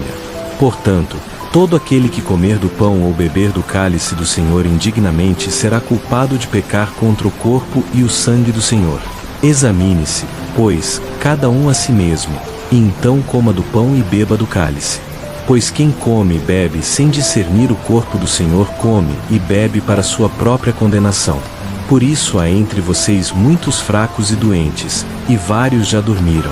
Portanto, todo aquele que comer do pão ou beber do cálice do Senhor indignamente será culpado de pecar contra o corpo e o sangue do Senhor. Examine-se, pois, cada um a si mesmo, e então coma do pão e beba do cálice. Pois quem come e bebe sem discernir o corpo do Senhor come e bebe para sua própria condenação. Por isso há entre vocês muitos fracos e doentes, e vários já dormiram.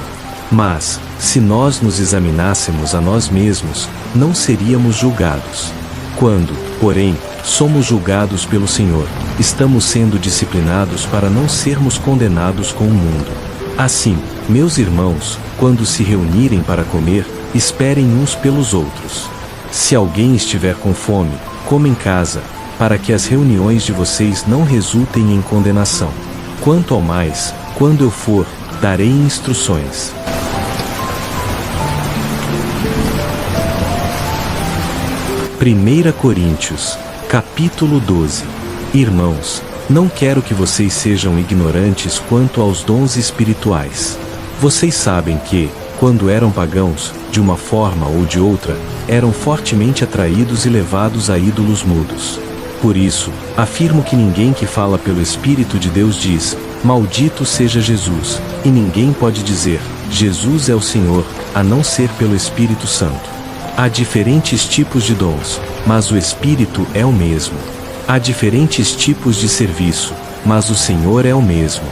Mas, se nós nos examinássemos a nós mesmos, não seríamos julgados. Quando, porém, somos julgados pelo Senhor, estamos sendo disciplinados para não sermos condenados com o mundo. Assim, meus irmãos, quando se reunirem para comer, esperem uns pelos outros. Se alguém estiver com fome, coma em casa, para que as reuniões de vocês não resultem em condenação. Quanto ao mais, quando eu for, darei instruções. Primeira Coríntios, capítulo 12. Irmãos, não quero que vocês sejam ignorantes quanto aos dons espirituais. Vocês sabem que, quando eram pagãos, de uma forma ou de outra, eram fortemente atraídos e levados a ídolos mudos. Por isso, afirmo que ninguém que fala pelo Espírito de Deus diz: Maldito seja Jesus, e ninguém pode dizer: Jesus é o Senhor, a não ser pelo Espírito Santo. Há diferentes tipos de dons, mas o Espírito é o mesmo. Há diferentes tipos de serviço, mas o Senhor é o mesmo.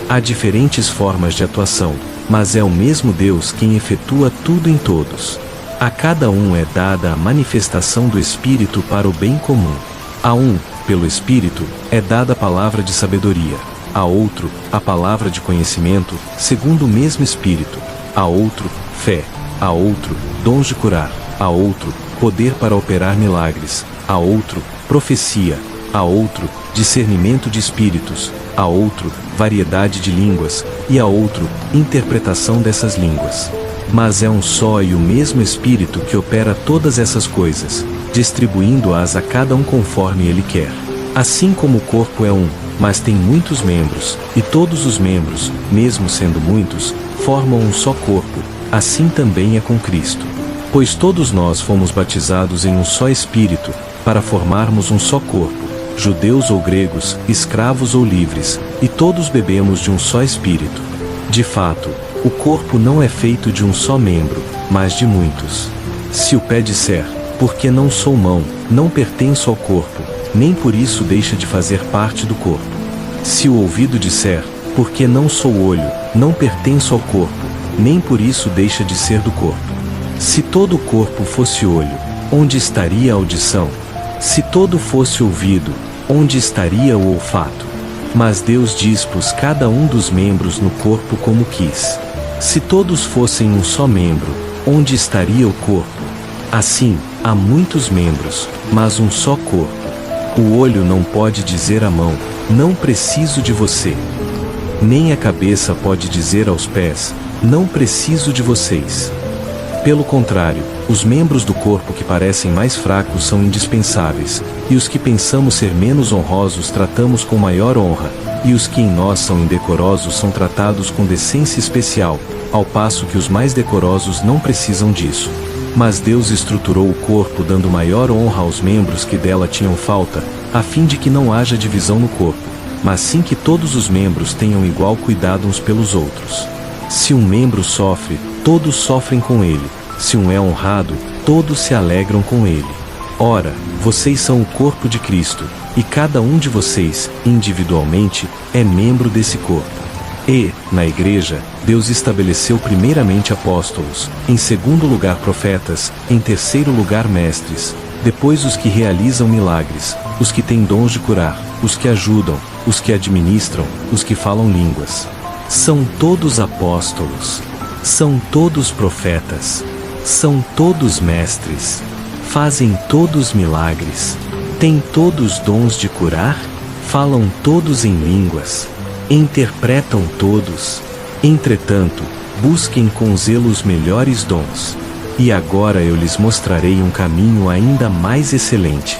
Há diferentes formas de atuação, mas é o mesmo Deus quem efetua tudo em todos. A cada um é dada a manifestação do Espírito para o bem comum. A um, pelo Espírito, é dada a palavra de sabedoria, a outro, a palavra de conhecimento, segundo o mesmo Espírito, a outro, fé, a outro, dons de curar, a outro, poder para operar milagres, a outro, profecia, a outro, discernimento de espíritos, a outro, variedade de línguas, e a outro, interpretação dessas línguas. Mas é um só e o mesmo Espírito que opera todas essas coisas, distribuindo-as a cada um conforme Ele quer. Assim como o corpo é um, mas tem muitos membros, e todos os membros, mesmo sendo muitos, formam um só corpo, assim também é com Cristo. Pois todos nós fomos batizados em um só Espírito, para formarmos um só corpo, judeus ou gregos, escravos ou livres, e todos bebemos de um só Espírito. De fato, o corpo não é feito de um só membro, mas de muitos. Se o pé disser, porque não sou mão, não pertenço ao corpo, nem por isso deixa de fazer parte do corpo. Se o ouvido disser, porque não sou olho, não pertenço ao corpo, nem por isso deixa de ser do corpo. Se todo o corpo fosse olho, onde estaria a audição? Se todo fosse ouvido, onde estaria o olfato? Mas Deus dispôs cada um dos membros no corpo como quis. Se todos fossem um só membro, onde estaria o corpo? Assim, há muitos membros, mas um só corpo. O olho não pode dizer à mão, não preciso de você. Nem a cabeça pode dizer aos pés, não preciso de vocês. Pelo contrário, os membros do corpo que parecem mais fracos são indispensáveis, e os que pensamos ser menos honrosos tratamos com maior honra, e os que em nós são indecorosos são tratados com decência especial, ao passo que os mais decorosos não precisam disso. Mas Deus estruturou o corpo dando maior honra aos membros que dela tinham falta, a fim de que não haja divisão no corpo, mas sim que todos os membros tenham igual cuidado uns pelos outros. Se um membro sofre, todos sofrem com ele. Se um é honrado, todos se alegram com ele. Ora, vocês são o corpo de Cristo, e cada um de vocês, individualmente, é membro desse corpo. E, na igreja, Deus estabeleceu primeiramente apóstolos, em segundo lugar profetas, em terceiro lugar mestres, depois os que realizam milagres, os que têm dons de curar, os que ajudam, os que administram, os que falam línguas. São todos apóstolos, são todos profetas, são todos mestres, fazem todos milagres, têm todos dons de curar, falam todos em línguas, interpretam todos. Entretanto, busquem com zelo os melhores dons. E agora eu lhes mostrarei um caminho ainda mais excelente.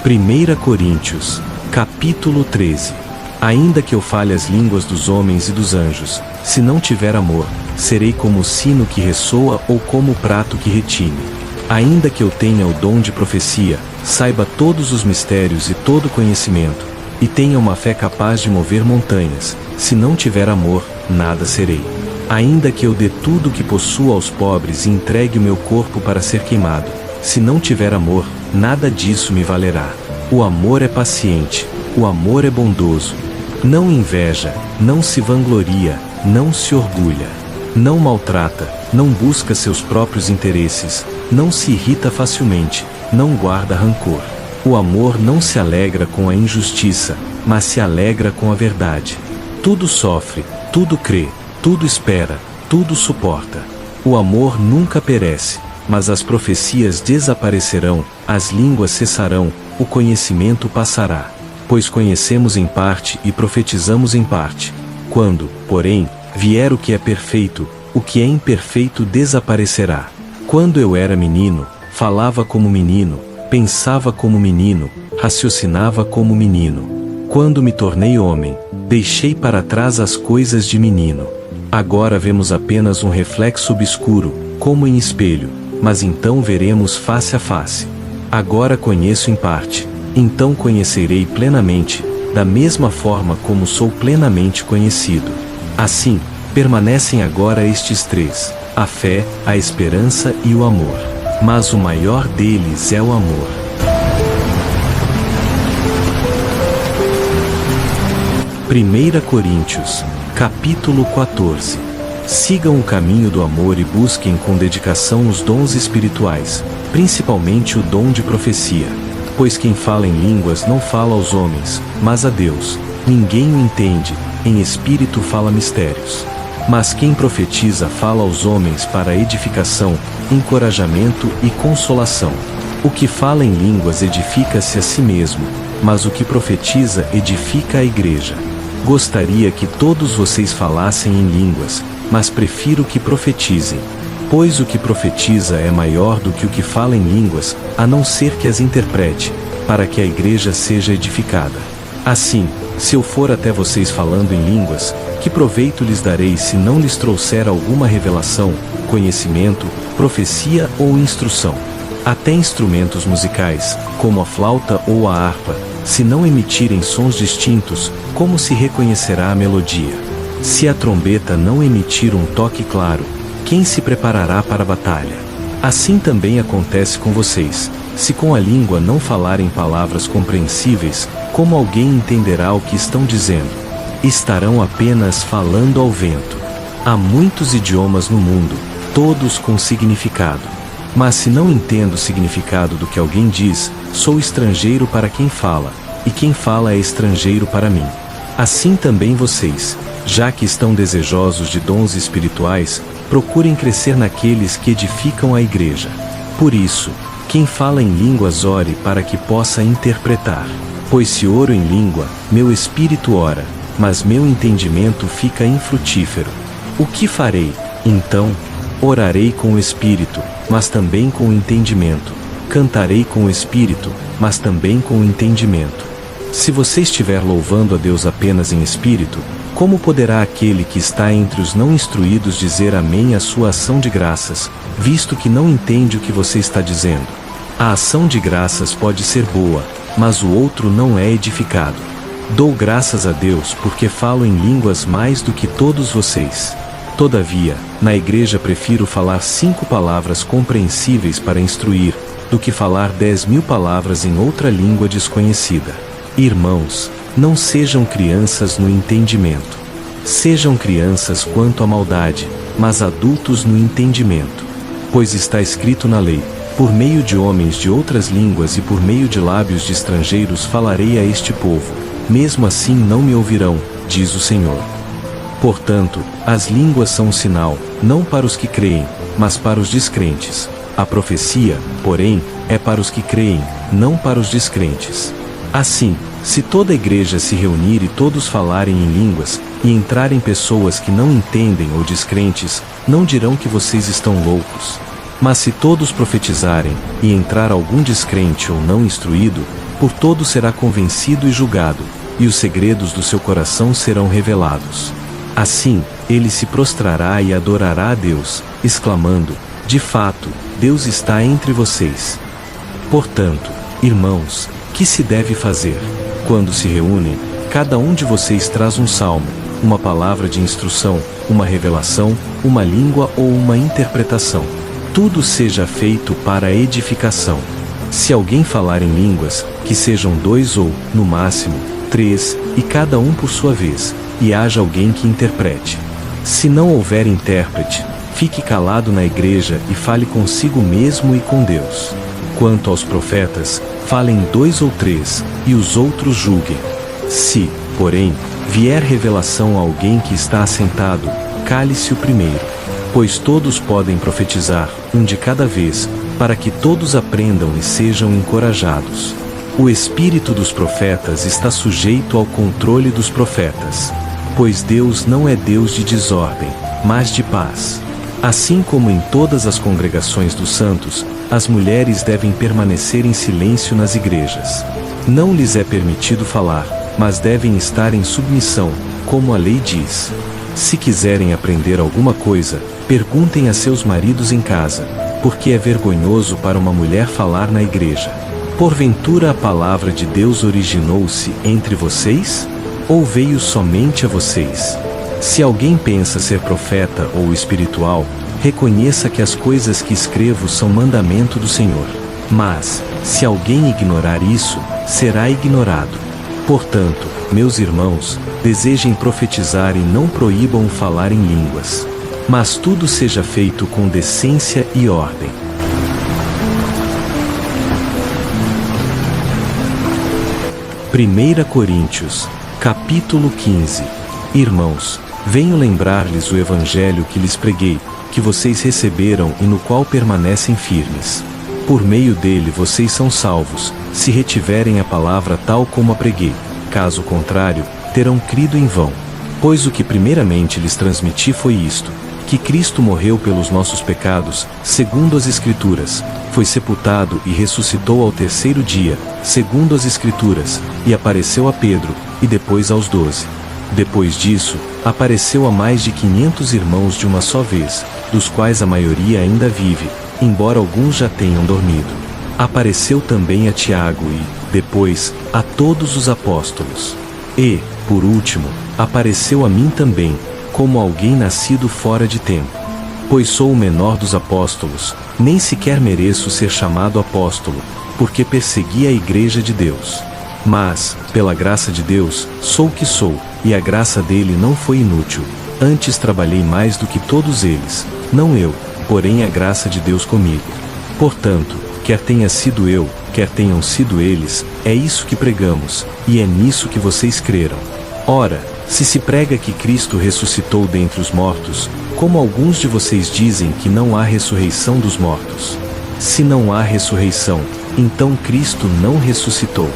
Primeira Coríntios, capítulo 13. Ainda que eu fale as línguas dos homens e dos anjos, se não tiver amor, serei como o sino que ressoa ou como o prato que retine. Ainda que eu tenha o dom de profecia, saiba todos os mistérios e todo o conhecimento, e tenha uma fé capaz de mover montanhas, se não tiver amor, nada serei. Ainda que eu dê tudo o que possuo aos pobres e entregue o meu corpo para ser queimado, se não tiver amor, nada disso me valerá. O amor é paciente, o amor é bondoso. Não inveja, não se vangloria, não se orgulha. Não maltrata, não busca seus próprios interesses, não se irrita facilmente, não guarda rancor. O amor não se alegra com a injustiça, mas se alegra com a verdade. Tudo sofre, tudo crê, tudo espera, tudo suporta. O amor nunca perece, mas as profecias desaparecerão, as línguas cessarão, o conhecimento passará. Pois conhecemos em parte e profetizamos em parte. Quando, porém, vier o que é perfeito, o que é imperfeito desaparecerá. Quando eu era menino, falava como menino, pensava como menino, raciocinava como menino. Quando me tornei homem, deixei para trás as coisas de menino. Agora vemos apenas um reflexo obscuro, como em espelho, mas então veremos face a face. Agora conheço em parte, então conhecerei plenamente, da mesma forma como sou plenamente conhecido. Assim, permanecem agora estes três: a fé, a esperança e o amor. Mas o maior deles é o amor. Primeira Coríntios, capítulo 14. Sigam o caminho do amor e busquem com dedicação os dons espirituais, principalmente o dom de profecia. Pois quem fala em línguas não fala aos homens, mas a Deus. Ninguém o entende, em espírito fala mistérios. Mas quem profetiza fala aos homens para edificação, encorajamento e consolação. O que fala em línguas edifica-se a si mesmo, mas o que profetiza edifica a igreja. Gostaria que todos vocês falassem em línguas, mas prefiro que profetizem. Pois o que profetiza é maior do que o que fala em línguas, a não ser que as interprete, para que a igreja seja edificada. Assim, se eu for até vocês falando em línguas, que proveito lhes darei se não lhes trouxer alguma revelação, conhecimento, profecia ou instrução? Até instrumentos musicais, como a flauta ou a harpa, se não emitirem sons distintos, como se reconhecerá a melodia? Se a trombeta não emitir um toque claro, quem se preparará para a batalha? Assim também acontece com vocês. Se com a língua não falarem palavras compreensíveis, como alguém entenderá o que estão dizendo? Estarão apenas falando ao vento. Há muitos idiomas no mundo, todos com significado. Mas se não entendo o significado do que alguém diz, sou estrangeiro para quem fala, e quem fala é estrangeiro para mim. Assim também vocês, já que estão desejosos de dons espirituais, procurem crescer naqueles que edificam a igreja. Por isso, quem fala em línguas ore para que possa interpretar. Pois se oro em língua, meu espírito ora, mas meu entendimento fica infrutífero. O que farei, então? Orarei com o espírito, mas também com o entendimento. Cantarei com o espírito, mas também com o entendimento. Se você estiver louvando a Deus apenas em espírito, como poderá aquele que está entre os não instruídos dizer amém à sua ação de graças, visto que não entende o que você está dizendo? A ação de graças pode ser boa, mas o outro não é edificado. Dou graças a Deus porque falo em línguas mais do que todos vocês. Todavia, na igreja prefiro falar 5 palavras compreensíveis para instruir, do que falar 10.000 palavras em outra língua desconhecida. Irmãos, não sejam crianças no entendimento. Sejam crianças quanto à maldade, mas adultos no entendimento. Pois está escrito na lei: por meio de homens de outras línguas e por meio de lábios de estrangeiros falarei a este povo, mesmo assim não me ouvirão, diz o Senhor. Portanto, as línguas são um sinal, não para os que creem, mas para os descrentes. A profecia, porém, é para os que creem, não para os descrentes. Assim, se toda a igreja se reunir e todos falarem em línguas, e entrarem pessoas que não entendem ou descrentes, não dirão que vocês estão loucos. Mas se todos profetizarem, e entrar algum descrente ou não instruído, por todos será convencido e julgado, e os segredos do seu coração serão revelados. Assim, ele se prostrará e adorará a Deus, exclamando: de fato, Deus está entre vocês. Portanto, irmãos, que se deve fazer? Quando se reúnem, cada um de vocês traz um salmo, uma palavra de instrução, uma revelação, uma língua ou uma interpretação. Tudo seja feito para a edificação. Se alguém falar em línguas, que sejam 2 ou, no máximo, 3, e cada um por sua vez, e haja alguém que interprete. Se não houver intérprete, fique calado na igreja e fale consigo mesmo e com Deus. Quanto aos profetas, falem 2 ou 3, e os outros julguem. Se, porém, vier revelação a alguém que está assentado, cale-se o primeiro. Pois todos podem profetizar, um de cada vez, para que todos aprendam e sejam encorajados. O espírito dos profetas está sujeito ao controle dos profetas. Pois Deus não é Deus de desordem, mas de paz. Assim como em todas as congregações dos santos, as mulheres devem permanecer em silêncio nas igrejas. Não lhes é permitido falar, mas devem estar em submissão, como a lei diz. Se quiserem aprender alguma coisa, perguntem a seus maridos em casa, porque é vergonhoso para uma mulher falar na igreja. Porventura a palavra de Deus originou-se entre vocês? Ou veio somente a vocês? Se alguém pensa ser profeta ou espiritual, reconheça que as coisas que escrevo são mandamento do Senhor. Mas, se alguém ignorar isso, será ignorado. Portanto, meus irmãos, desejem profetizar e não proíbam o falar em línguas. Mas tudo seja feito com decência e ordem. Primeira Coríntios, capítulo 15. Irmãos, venho lembrar-lhes o evangelho que lhes preguei, que vocês receberam e no qual permanecem firmes. Por meio dele vocês são salvos, se retiverem a palavra tal como a preguei. Caso contrário, terão crido em vão. Pois o que primeiramente lhes transmiti foi isto: que Cristo morreu pelos nossos pecados, segundo as Escrituras, foi sepultado e ressuscitou ao terceiro dia, segundo as Escrituras, e apareceu a Pedro, e depois aos 12. Depois disso, apareceu a mais de 500 irmãos de uma só vez, dos quais a maioria ainda vive, embora alguns já tenham dormido. Apareceu também a Tiago e, depois, a todos os apóstolos. E, por último, apareceu a mim também, como alguém nascido fora de tempo. Pois sou o menor dos apóstolos, nem sequer mereço ser chamado apóstolo, porque persegui a igreja de Deus. Mas, pela graça de Deus, sou o que sou, e a graça dele não foi inútil. Antes trabalhei mais do que todos eles, não eu, porém a graça de Deus comigo. Portanto, quer tenha sido eu, quer tenham sido eles, é isso que pregamos, e é nisso que vocês creram. Ora, se prega que Cristo ressuscitou dentre os mortos, como alguns de vocês dizem que não há ressurreição dos mortos. Se não há ressurreição, então Cristo não ressuscitou.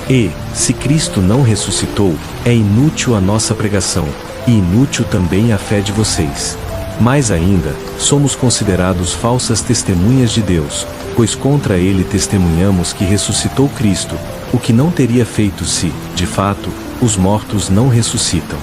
E, se Cristo não ressuscitou, é inútil a nossa pregação, e inútil também a fé de vocês. Mais ainda, somos considerados falsas testemunhas de Deus, pois contra ele testemunhamos que ressuscitou Cristo, o que não teria feito se, de fato, os mortos não ressuscitam.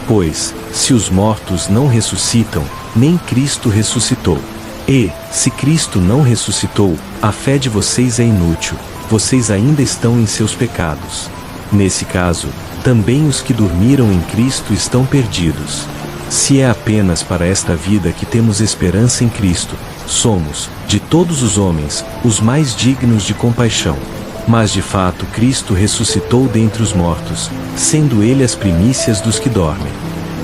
Pois, se os mortos não ressuscitam, nem Cristo ressuscitou. E, se Cristo não ressuscitou, a fé de vocês é inútil, vocês ainda estão em seus pecados. Nesse caso, também os que dormiram em Cristo estão perdidos. Se é apenas para esta vida que temos esperança em Cristo, somos, de todos os homens, os mais dignos de compaixão. Mas de fato Cristo ressuscitou dentre os mortos, sendo ele as primícias dos que dormem.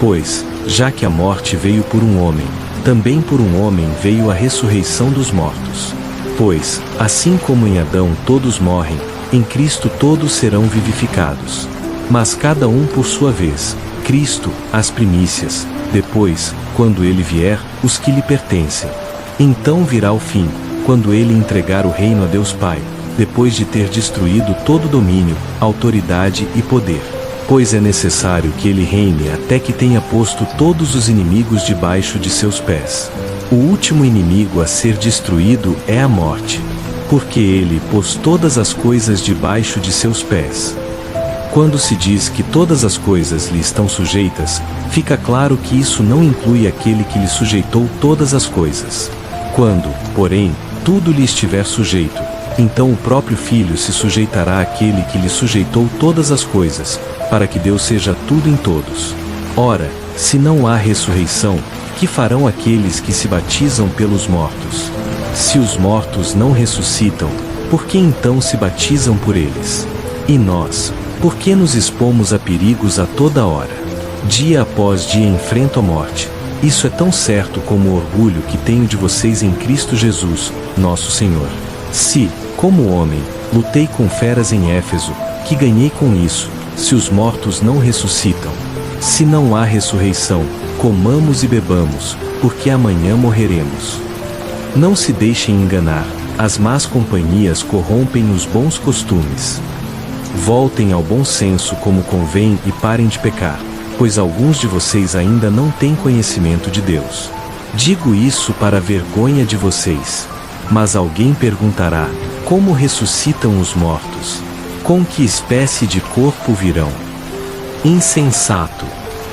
Pois, já que a morte veio por um homem, também por um homem veio a ressurreição dos mortos. Pois, assim como em Adão todos morrem, em Cristo todos serão vivificados. Mas cada um por sua vez, Cristo, as primícias, depois, quando ele vier, os que lhe pertencem. Então virá o fim, quando ele entregar o reino a Deus Pai, depois de ter destruído todo domínio, autoridade e poder. Pois é necessário que ele reine até que tenha posto todos os inimigos debaixo de seus pés. O último inimigo a ser destruído é a morte, porque ele pôs todas as coisas debaixo de seus pés. Quando se diz que todas as coisas lhe estão sujeitas, fica claro que isso não inclui aquele que lhe sujeitou todas as coisas. Quando, porém, tudo lhe estiver sujeito, então o próprio Filho se sujeitará àquele que lhe sujeitou todas as coisas, para que Deus seja tudo em todos. Ora, se não há ressurreição, que farão aqueles que se batizam pelos mortos? Se os mortos não ressuscitam, por que então se batizam por eles? E nós, por que nos expomos a perigos a toda hora? Dia após dia enfrento a morte. Isso é tão certo como o orgulho que tenho de vocês em Cristo Jesus, nosso Senhor. Se, como homem, lutei com feras em Éfeso, que ganhei com isso, se os mortos não ressuscitam? Se não há ressurreição, comamos e bebamos, porque amanhã morreremos. Não se deixem enganar, as más companhias corrompem os bons costumes. Voltem ao bom senso como convém e parem de pecar, pois alguns de vocês ainda não têm conhecimento de Deus. Digo isso para a vergonha de vocês. Mas alguém perguntará: como ressuscitam os mortos? Com que espécie de corpo virão? Insensato!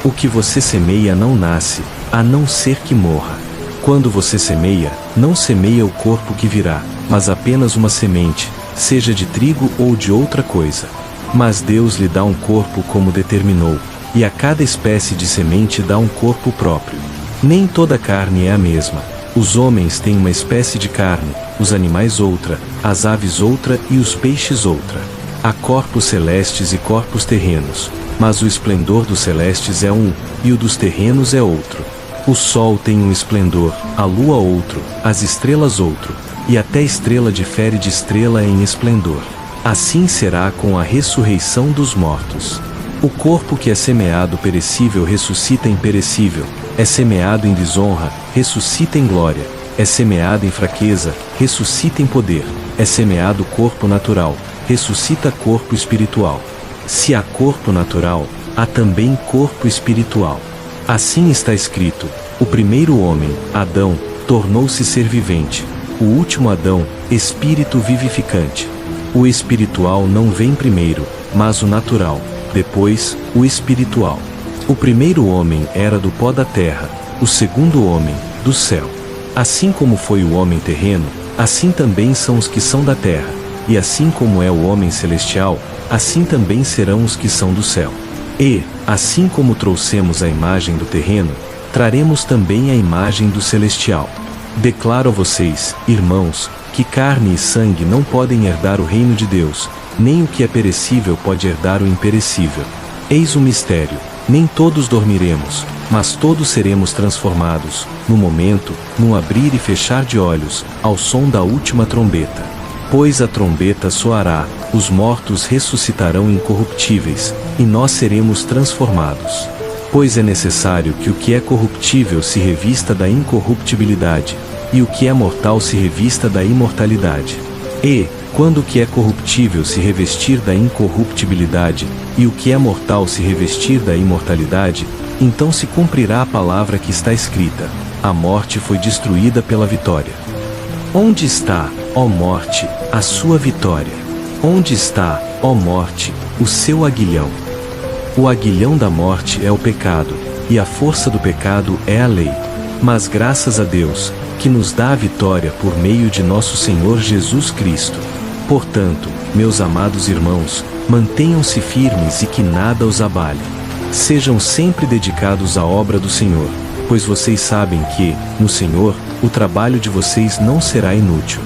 O que você semeia não nasce, a não ser que morra. Quando você semeia, não semeia o corpo que virá, mas apenas uma semente, seja de trigo ou de outra coisa. Mas Deus lhe dá um corpo como determinou, e a cada espécie de semente dá um corpo próprio. Nem toda carne é a mesma. Os homens têm uma espécie de carne, os animais outra, as aves outra e os peixes outra. Há corpos celestes e corpos terrenos, mas o esplendor dos celestes é um, e o dos terrenos é outro. O sol tem um esplendor, a lua outro, as estrelas outro, e até estrela difere de estrela em esplendor. Assim será com a ressurreição dos mortos. O corpo que é semeado perecível ressuscita imperecível, é semeado em desonra, ressuscita em glória, é semeado em fraqueza, ressuscita em poder, é semeado corpo natural, ressuscita corpo espiritual. Se há corpo natural, há também corpo espiritual. Assim está escrito: o primeiro homem, Adão, tornou-se ser vivente. O último Adão, espírito vivificante. O espiritual não vem primeiro, mas o natural, depois, o espiritual. O primeiro homem era do pó da terra, o segundo homem, do céu. Assim como foi o homem terreno, assim também são os que são da terra, e assim como é o homem celestial, assim também serão os que são do céu. E, assim como trouxemos a imagem do terreno, traremos também a imagem do celestial. Declaro a vocês, irmãos, que carne e sangue não podem herdar o reino de Deus, nem o que é perecível pode herdar o imperecível. Eis o mistério: nem todos dormiremos, mas todos seremos transformados, no momento, num abrir e fechar de olhos, ao som da última trombeta. Pois a trombeta soará, os mortos ressuscitarão incorruptíveis, e nós seremos transformados. Pois é necessário que o que é corruptível se revista da incorruptibilidade, e o que é mortal se revista da imortalidade. E, quando o que é corruptível se revestir da incorruptibilidade, e o que é mortal se revestir da imortalidade, então se cumprirá a palavra que está escrita: a morte foi destruída pela vitória. Onde está, ó morte, a sua vitória? Onde está, ó morte, o seu aguilhão? O aguilhão da morte é o pecado, e a força do pecado é a lei. Mas graças a Deus, que nos dá a vitória por meio de nosso Senhor Jesus Cristo. Portanto, meus amados irmãos, mantenham-se firmes e que nada os abale. Sejam sempre dedicados à obra do Senhor, pois vocês sabem que, no Senhor, o trabalho de vocês não será inútil.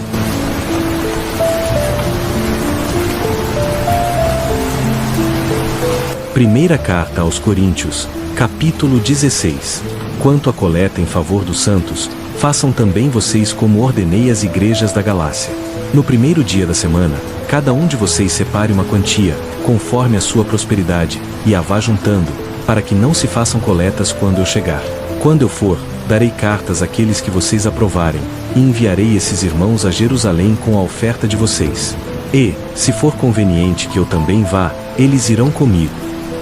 Primeira carta aos Coríntios, capítulo 16. Quanto à coleta em favor dos santos, façam também vocês como ordenei às igrejas da Galácia. No primeiro dia da semana, cada um de vocês separe uma quantia, conforme a sua prosperidade, e a vá juntando, para que não se façam coletas quando eu chegar. Quando eu for, darei cartas àqueles que vocês aprovarem, e enviarei esses irmãos a Jerusalém com a oferta de vocês. E, se for conveniente que eu também vá, eles irão comigo.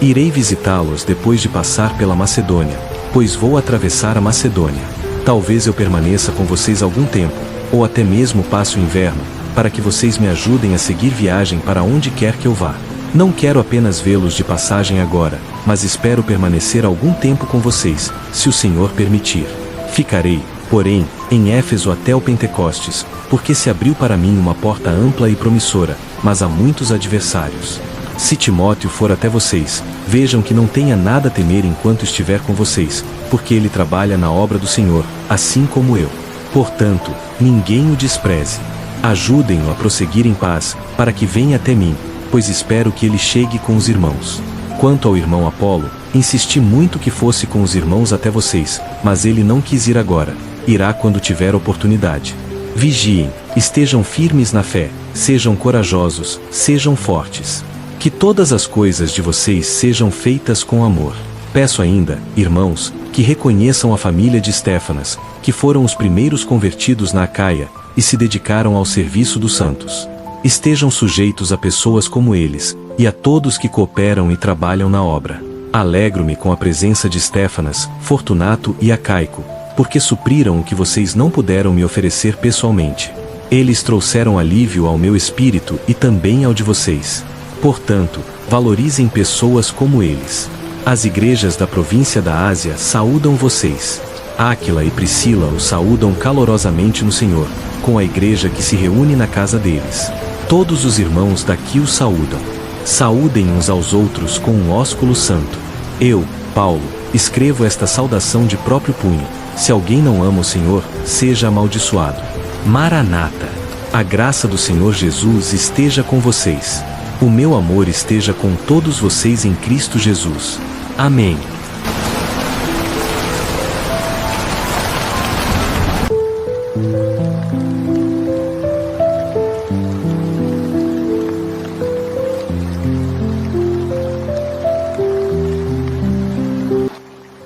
Irei visitá-los depois de passar pela Macedônia, pois vou atravessar a Macedônia. Talvez eu permaneça com vocês algum tempo, ou até mesmo passe o inverno, para que vocês me ajudem a seguir viagem para onde quer que eu vá. Não quero apenas vê-los de passagem agora, mas espero permanecer algum tempo com vocês, se o Senhor permitir. Ficarei, porém, em Éfeso até o Pentecostes, porque se abriu para mim uma porta ampla e promissora, mas há muitos adversários. Se Timóteo for até vocês, vejam que não tenha nada a temer enquanto estiver com vocês, porque ele trabalha na obra do Senhor, assim como eu. Portanto, ninguém o despreze. Ajudem-no a prosseguir em paz, para que venha até mim, pois espero que ele chegue com os irmãos. Quanto ao irmão Apolo, insisti muito que fosse com os irmãos até vocês, mas ele não quis ir agora, irá quando tiver oportunidade. Vigiem, estejam firmes na fé, sejam corajosos, sejam fortes. Que todas as coisas de vocês sejam feitas com amor. Peço ainda, irmãos, que reconheçam a família de Estéfanas, que foram os primeiros convertidos na Acaia, e se dedicaram ao serviço dos santos. Estejam sujeitos a pessoas como eles, e a todos que cooperam e trabalham na obra. Alegro-me com a presença de Estéfanas, Fortunato e Acaico, porque supriram o que vocês não puderam me oferecer pessoalmente. Eles trouxeram alívio ao meu espírito e também ao de vocês. Portanto, valorizem pessoas como eles. As igrejas da província da Ásia saúdam vocês. Áquila e Priscila os saúdam calorosamente no Senhor, com a igreja que se reúne na casa deles. Todos os irmãos daqui os saúdam. Saúdem uns aos outros com um ósculo santo. Eu, Paulo, escrevo esta saudação de próprio punho. Se alguém não ama o Senhor, seja amaldiçoado. Maranata. A graça do Senhor Jesus esteja com vocês. O meu amor esteja com todos vocês em Cristo Jesus. Amém.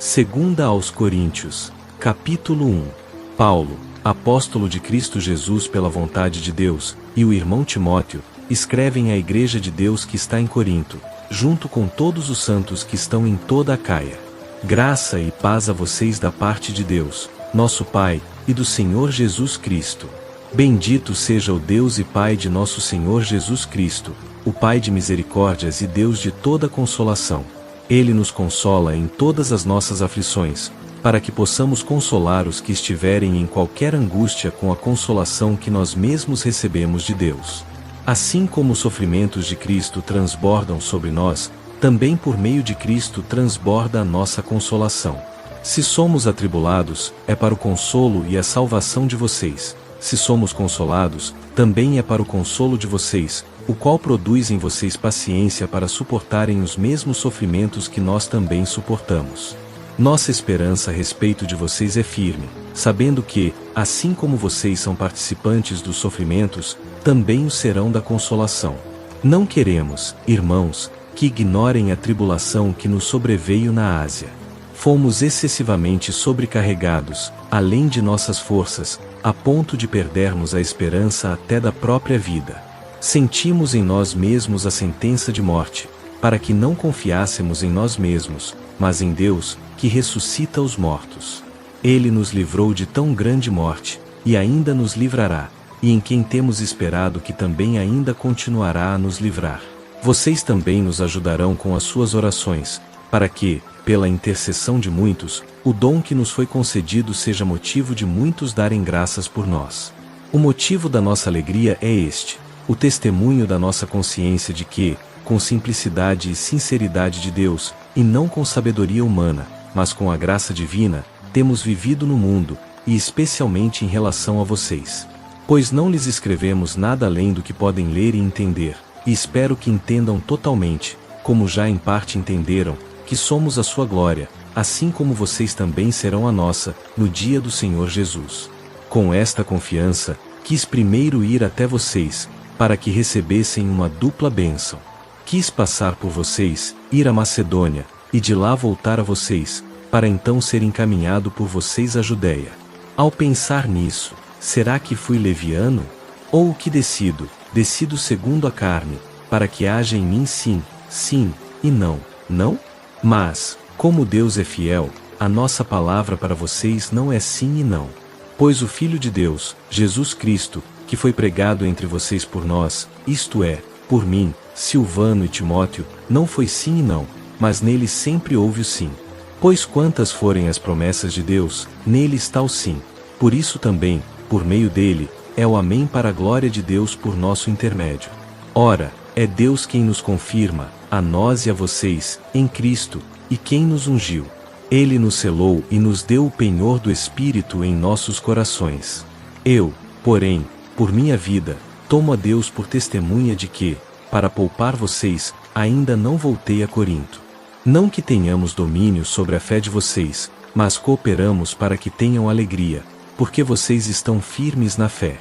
Segunda aos Coríntios, capítulo 1. Paulo, apóstolo de Cristo Jesus pela vontade de Deus, e o irmão Timóteo, escrevem à igreja de Deus que está em Corinto, junto com todos os santos que estão em toda a Caia. Graça e paz a vocês da parte de Deus, nosso Pai, e do Senhor Jesus Cristo. Bendito seja o Deus e Pai de nosso Senhor Jesus Cristo, o Pai de misericórdias e Deus de toda consolação. Ele nos consola em todas as nossas aflições, para que possamos consolar os que estiverem em qualquer angústia com a consolação que nós mesmos recebemos de Deus. Assim como os sofrimentos de Cristo transbordam sobre nós, também por meio de Cristo transborda a nossa consolação. Se somos atribulados, é para o consolo e a salvação de vocês. Se somos consolados, também é para o consolo de vocês, o qual produz em vocês paciência para suportarem os mesmos sofrimentos que nós também suportamos. Nossa esperança a respeito de vocês é firme, sabendo que, assim como vocês são participantes dos sofrimentos, também o serão da consolação. Não queremos, irmãos, que ignorem a tribulação que nos sobreveio na Ásia. Fomos excessivamente sobrecarregados, além de nossas forças, a ponto de perdermos a esperança até da própria vida. Sentimos em nós mesmos a sentença de morte, para que não confiássemos em nós mesmos, mas em Deus, que ressuscita os mortos. Ele nos livrou de tão grande morte, e ainda nos livrará, e em quem temos esperado que também ainda continuará a nos livrar. Vocês também nos ajudarão com as suas orações, para que, pela intercessão de muitos, o dom que nos foi concedido seja motivo de muitos darem graças por nós. O motivo da nossa alegria é este: o testemunho da nossa consciência de que, com simplicidade e sinceridade de Deus, e não com sabedoria humana, mas com a graça divina, temos vivido no mundo, e especialmente em relação a vocês. Pois não lhes escrevemos nada além do que podem ler e entender, e espero que entendam totalmente, como já em parte entenderam, que somos a sua glória, assim como vocês também serão a nossa, no dia do Senhor Jesus. Com esta confiança, quis primeiro ir até vocês, para que recebessem uma dupla bênção. Quis passar por vocês, ir à Macedônia, e de lá voltar a vocês, para então ser encaminhado por vocês à Judéia. Ao pensar nisso, será que fui leviano? Ou que decido segundo a carne, para que haja em mim sim, sim, e não, não? Mas, como Deus é fiel, a nossa palavra para vocês não é sim e não. Pois o Filho de Deus, Jesus Cristo, que foi pregado entre vocês por nós, isto é, por mim, Silvano e Timóteo, não foi sim e não, mas nele sempre houve o sim. Pois quantas forem as promessas de Deus, nele está o sim. Por isso também, por meio dele, é o amém para a glória de Deus por nosso intermédio. Ora, é Deus quem nos confirma, a nós e a vocês, em Cristo, e quem nos ungiu. Ele nos selou e nos deu o penhor do Espírito em nossos corações. Eu, porém, por minha vida, tomo a Deus por testemunha de que, para poupar vocês, ainda não voltei a Corinto. Não que tenhamos domínio sobre a fé de vocês, mas cooperamos para que tenham alegria, porque vocês estão firmes na fé.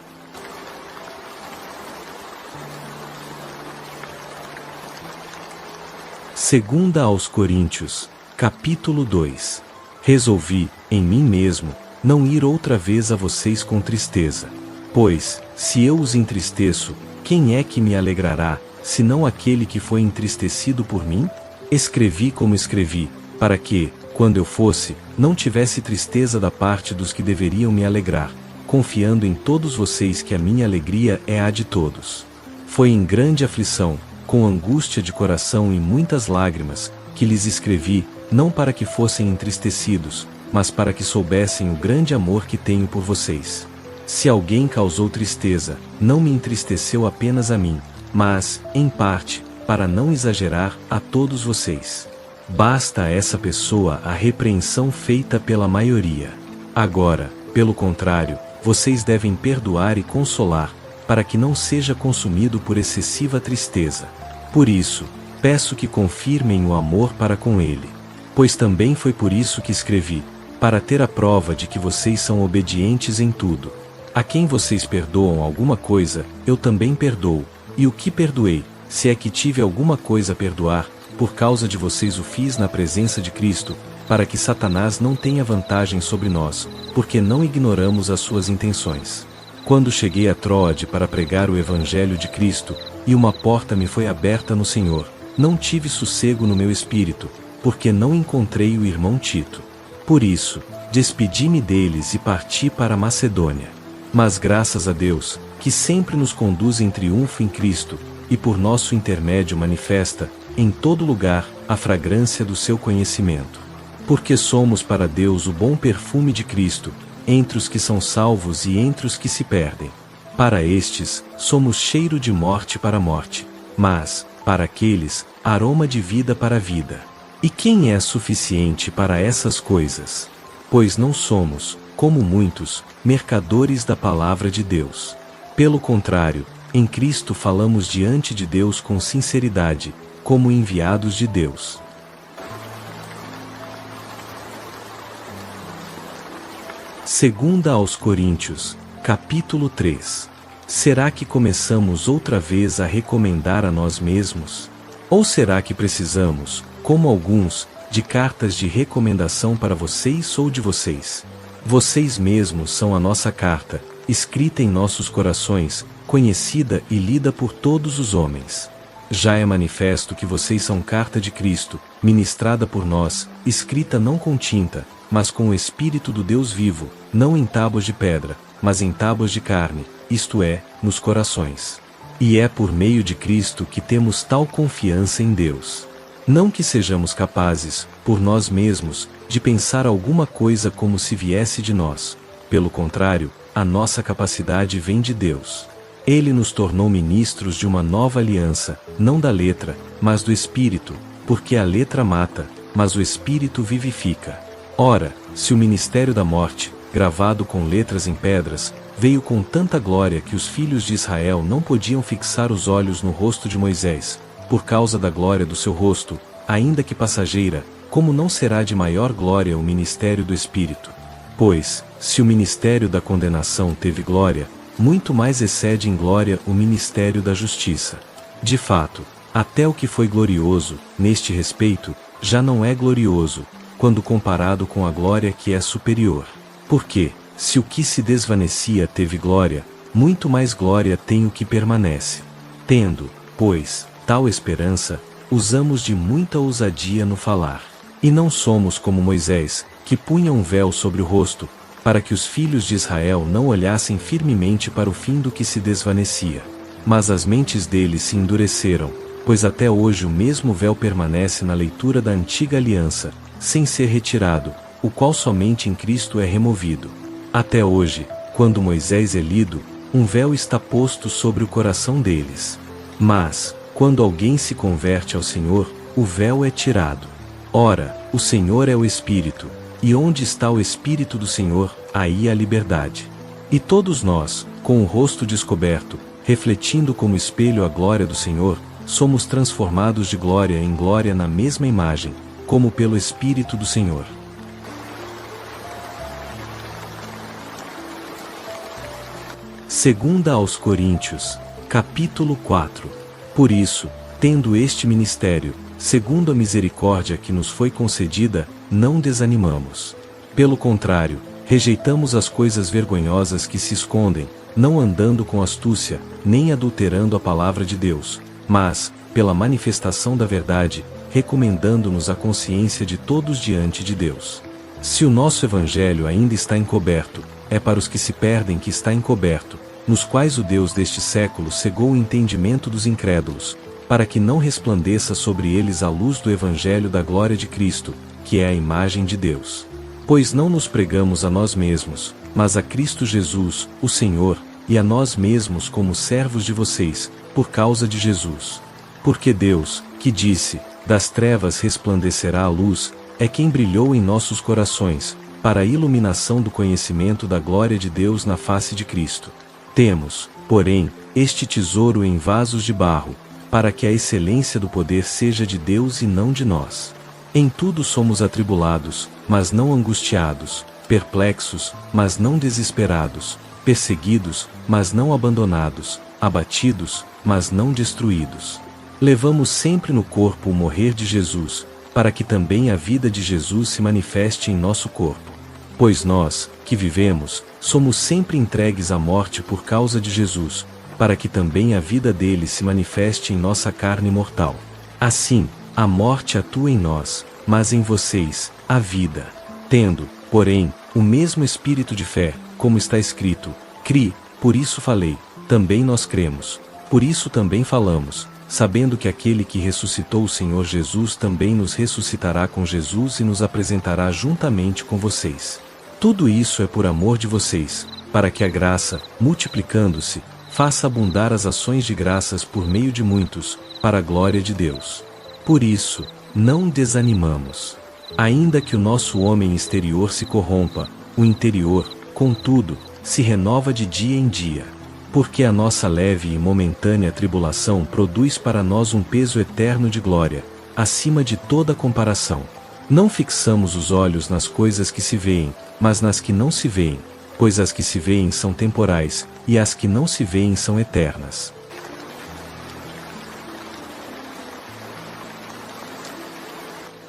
Segunda aos Coríntios, capítulo 2. Resolvi, em mim mesmo, não ir outra vez a vocês com tristeza. Pois, se eu os entristeço, quem é que me alegrará, senão aquele que foi entristecido por mim? Escrevi como escrevi, para que, quando eu fosse, não tivesse tristeza da parte dos que deveriam me alegrar, confiando em todos vocês que a minha alegria é a de todos. Foi em grande aflição, com angústia de coração e muitas lágrimas, que lhes escrevi, não para que fossem entristecidos, mas para que soubessem o grande amor que tenho por vocês. Se alguém causou tristeza, não me entristeceu apenas a mim, mas, em parte, para não exagerar, a todos vocês. Basta a essa pessoa a repreensão feita pela maioria. Agora, pelo contrário, vocês devem perdoar e consolar, para que não seja consumido por excessiva tristeza. Por isso, peço que confirmem o amor para com ele. Pois também foi por isso que escrevi, para ter a prova de que vocês são obedientes em tudo. A quem vocês perdoam alguma coisa, eu também perdoo, e o que perdoei, se é que tive alguma coisa a perdoar, por causa de vocês o fiz na presença de Cristo, para que Satanás não tenha vantagem sobre nós, porque não ignoramos as suas intenções. Quando cheguei a Troade para pregar o Evangelho de Cristo, e uma porta me foi aberta no Senhor, não tive sossego no meu espírito, porque não encontrei o irmão Tito. Por isso, despedi-me deles e parti para a Macedônia. Mas graças a Deus, que sempre nos conduz em triunfo em Cristo, e por nosso intermédio manifesta, em todo lugar, a fragrância do seu conhecimento. Porque somos para Deus o bom perfume de Cristo, entre os que são salvos e entre os que se perdem. Para estes, somos cheiro de morte para a morte, mas, para aqueles, aroma de vida para a vida. E quem é suficiente para essas coisas? Pois não somos, como muitos, mercadores da palavra de Deus. Pelo contrário, em Cristo falamos diante de Deus com sinceridade, como enviados de Deus. Segunda aos Coríntios, capítulo 3. Será que começamos outra vez a recomendar a nós mesmos? Ou será que precisamos, como alguns, de cartas de recomendação para vocês ou de vocês? Vocês mesmos são a nossa carta, escrita em nossos corações, conhecida e lida por todos os homens. Já é manifesto que vocês são carta de Cristo, ministrada por nós, escrita não com tinta, mas com o Espírito do Deus vivo, não em tábuas de pedra, mas em tábuas de carne, isto é, nos corações. E é por meio de Cristo que temos tal confiança em Deus. Não que sejamos capazes, por nós mesmos, de pensar alguma coisa como se viesse de nós. Pelo contrário, a nossa capacidade vem de Deus. Ele nos tornou ministros de uma nova aliança, não da letra, mas do Espírito, porque a letra mata, mas o Espírito vivifica. Ora, se o ministério da morte, gravado com letras em pedras, veio com tanta glória que os filhos de Israel não podiam fixar os olhos no rosto de Moisés, por causa da glória do seu rosto, ainda que passageira, como não será de maior glória o ministério do Espírito? Pois, se o ministério da condenação teve glória, muito mais excede em glória o ministério da justiça. De fato, até o que foi glorioso, neste respeito, já não é glorioso, quando comparado com a glória que é superior. Porque, se o que se desvanecia teve glória, muito mais glória tem o que permanece. Tendo, pois, tal esperança, usamos de muita ousadia no falar. E não somos como Moisés, que punha um véu sobre o rosto, para que os filhos de Israel não olhassem firmemente para o fim do que se desvanecia. Mas as mentes deles se endureceram, pois até hoje o mesmo véu permanece na leitura da antiga aliança, sem ser retirado, o qual somente em Cristo é removido. Até hoje, quando Moisés é lido, um véu está posto sobre o coração deles. Mas, quando alguém se converte ao Senhor, o véu é tirado. Ora, o Senhor é o Espírito, e onde está o Espírito do Senhor, aí há liberdade. E todos nós, com o rosto descoberto, refletindo como espelho a glória do Senhor, somos transformados de glória em glória na mesma imagem, como pelo Espírito do Senhor. Segunda aos Coríntios, capítulo 4. Por isso, tendo este ministério, segundo a misericórdia que nos foi concedida, não desanimamos. Pelo contrário, rejeitamos as coisas vergonhosas que se escondem, não andando com astúcia, nem adulterando a palavra de Deus, mas, pela manifestação da verdade, recomendando-nos a consciência de todos diante de Deus. Se o nosso Evangelho ainda está encoberto, é para os que se perdem que está encoberto, nos quais o Deus deste século cegou o entendimento dos incrédulos, para que não resplandeça sobre eles a luz do Evangelho da glória de Cristo, que é a imagem de Deus. Pois não nos pregamos a nós mesmos, mas a Cristo Jesus, o Senhor, e a nós mesmos como servos de vocês, por causa de Jesus. Porque Deus, que disse, das trevas resplandecerá a luz, é quem brilhou em nossos corações, para a iluminação do conhecimento da glória de Deus na face de Cristo. Temos, porém, este tesouro em vasos de barro, para que a excelência do poder seja de Deus e não de nós. Em tudo somos atribulados, mas não angustiados, perplexos, mas não desesperados, perseguidos, mas não abandonados, abatidos, mas não destruídos. Levamos sempre no corpo o morrer de Jesus, para que também a vida de Jesus se manifeste em nosso corpo. Pois nós, que vivemos, somos sempre entregues à morte por causa de Jesus, para que também a vida dele se manifeste em nossa carne mortal. Assim, a morte atua em nós, mas em vocês, a vida. Tendo, porém, o mesmo espírito de fé, como está escrito, cri, por isso falei, também nós cremos, por isso também falamos, sabendo que aquele que ressuscitou o Senhor Jesus também nos ressuscitará com Jesus e nos apresentará juntamente com vocês. Tudo isso é por amor de vocês, para que a graça, multiplicando-se, faça abundar as ações de graças por meio de muitos, para a glória de Deus. Por isso, não desanimamos. Ainda que o nosso homem exterior se corrompa, o interior, contudo, se renova de dia em dia. Porque a nossa leve e momentânea tribulação produz para nós um peso eterno de glória, acima de toda comparação. Não fixamos os olhos nas coisas que se veem, mas nas que não se veem, pois as que se veem são temporais, e as que não se veem são eternas.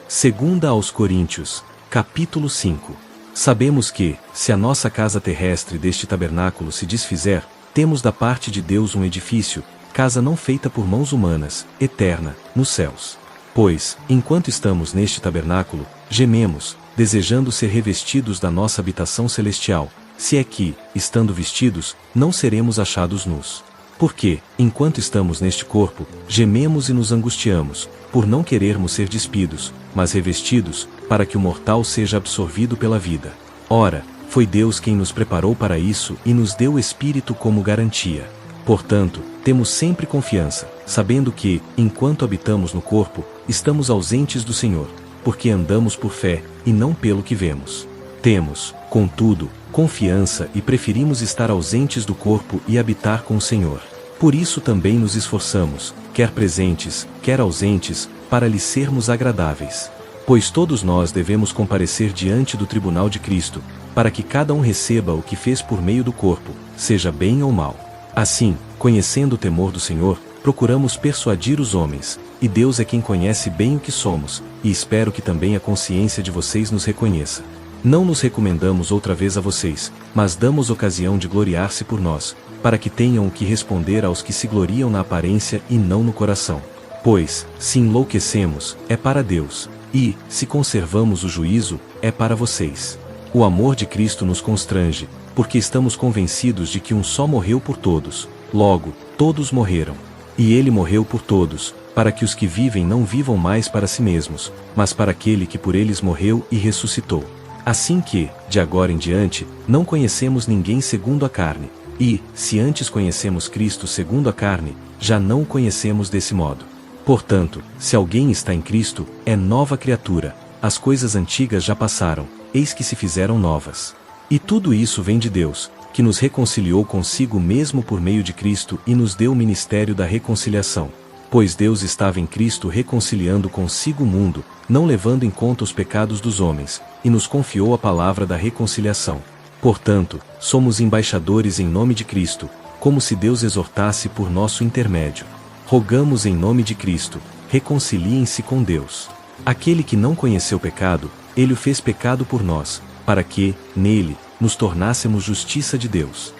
Segunda aos Coríntios, capítulo 5. Sabemos que, se a nossa casa terrestre deste tabernáculo se desfizer, temos da parte de Deus um edifício, casa não feita por mãos humanas, eterna, nos céus. Pois, enquanto estamos neste tabernáculo, gememos, desejando ser revestidos da nossa habitação celestial, se é que, estando vestidos, não seremos achados nus. Porque, enquanto estamos neste corpo, gememos e nos angustiamos, por não querermos ser despidos, mas revestidos, para que o mortal seja absorvido pela vida. Ora, foi Deus quem nos preparou para isso e nos deu o Espírito como garantia. Portanto, temos sempre confiança, sabendo que, enquanto habitamos no corpo, estamos ausentes do Senhor, porque andamos por fé, e não pelo que vemos. Temos, contudo, confiança e preferimos estar ausentes do corpo e habitar com o Senhor. Por isso também nos esforçamos, quer presentes, quer ausentes, para lhe sermos agradáveis. Pois todos nós devemos comparecer diante do tribunal de Cristo, para que cada um receba o que fez por meio do corpo, seja bem ou mal. Assim, conhecendo o temor do Senhor, procuramos persuadir os homens, e Deus é quem conhece bem o que somos, e espero que também a consciência de vocês nos reconheça. Não nos recomendamos outra vez a vocês, mas damos ocasião de gloriar-se por nós, para que tenham o que responder aos que se gloriam na aparência e não no coração. Pois, se enlouquecemos, é para Deus, e, se conservamos o juízo, é para vocês. O amor de Cristo nos constrange, porque estamos convencidos de que um só morreu por todos, logo, todos morreram. E ele morreu por todos, para que os que vivem não vivam mais para si mesmos, mas para aquele que por eles morreu e ressuscitou. Assim que, de agora em diante, não conhecemos ninguém segundo a carne, e, se antes conhecemos Cristo segundo a carne, já não o conhecemos desse modo. Portanto, se alguém está em Cristo, é nova criatura, as coisas antigas já passaram, eis que se fizeram novas. E tudo isso vem de Deus, que nos reconciliou consigo mesmo por meio de Cristo e nos deu o ministério da reconciliação. Pois Deus estava em Cristo reconciliando consigo o mundo, não levando em conta os pecados dos homens, e nos confiou a palavra da reconciliação. Portanto, somos embaixadores em nome de Cristo, como se Deus exortasse por nosso intermédio. Rogamos em nome de Cristo, reconciliem-se com Deus. Aquele que não conheceu pecado, ele o fez pecado por nós, para que, nele, nos tornássemos justiça de Deus.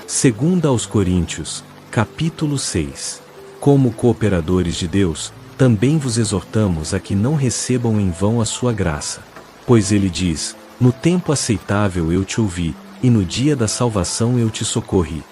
Segunda aos Coríntios, capítulo 6. Como cooperadores de Deus, também vos exortamos a que não recebam em vão a sua graça. Pois ele diz, no tempo aceitável eu te ouvi, e no dia da salvação eu te socorri.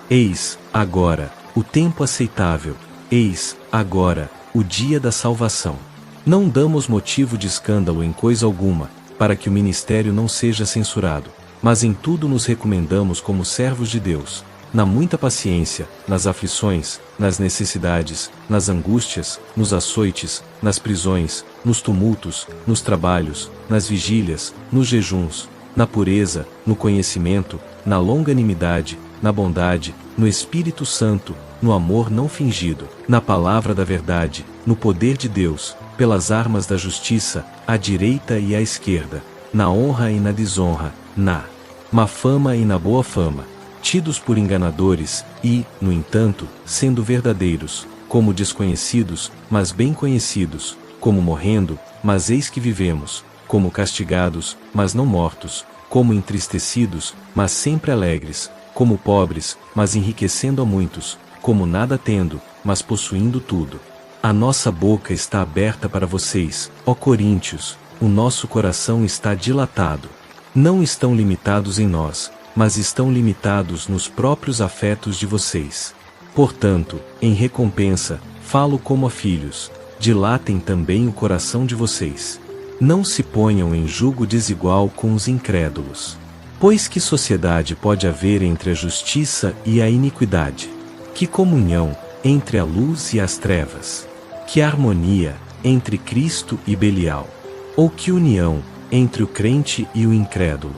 Eis, agora, o tempo aceitável, eis, agora, o dia da salvação. Não damos motivo de escândalo em coisa alguma, para que o ministério não seja censurado, mas em tudo nos recomendamos como servos de Deus, na muita paciência, nas aflições, nas necessidades, nas angústias, nos açoites, nas prisões, nos tumultos, nos trabalhos, nas vigílias, nos jejuns, na pureza, no conhecimento, na longanimidade, na bondade, no Espírito Santo, no amor não fingido, na palavra da verdade, no poder de Deus, pelas armas da justiça, à direita e à esquerda, na honra e na desonra, na má fama e na boa fama. tidos por enganadores, e, no entanto, sendo verdadeiros, como desconhecidos, mas bem conhecidos, como morrendo, mas eis que vivemos, como castigados, mas não mortos, como entristecidos, mas sempre alegres, como pobres, mas enriquecendo a muitos, como nada tendo, mas possuindo tudo. A nossa boca está aberta para vocês, ó Coríntios, o nosso coração está dilatado. Não estão limitados em nós, mas estão limitados nos próprios afetos de vocês. Portanto, em recompensa, falo como a filhos, dilatem também o coração de vocês. Não se ponham em julgo desigual com os incrédulos. Pois que sociedade pode haver entre a justiça e a iniquidade? Que comunhão entre a luz e as trevas? Que harmonia entre Cristo e Belial? Ou que união entre o crente e o incrédulo?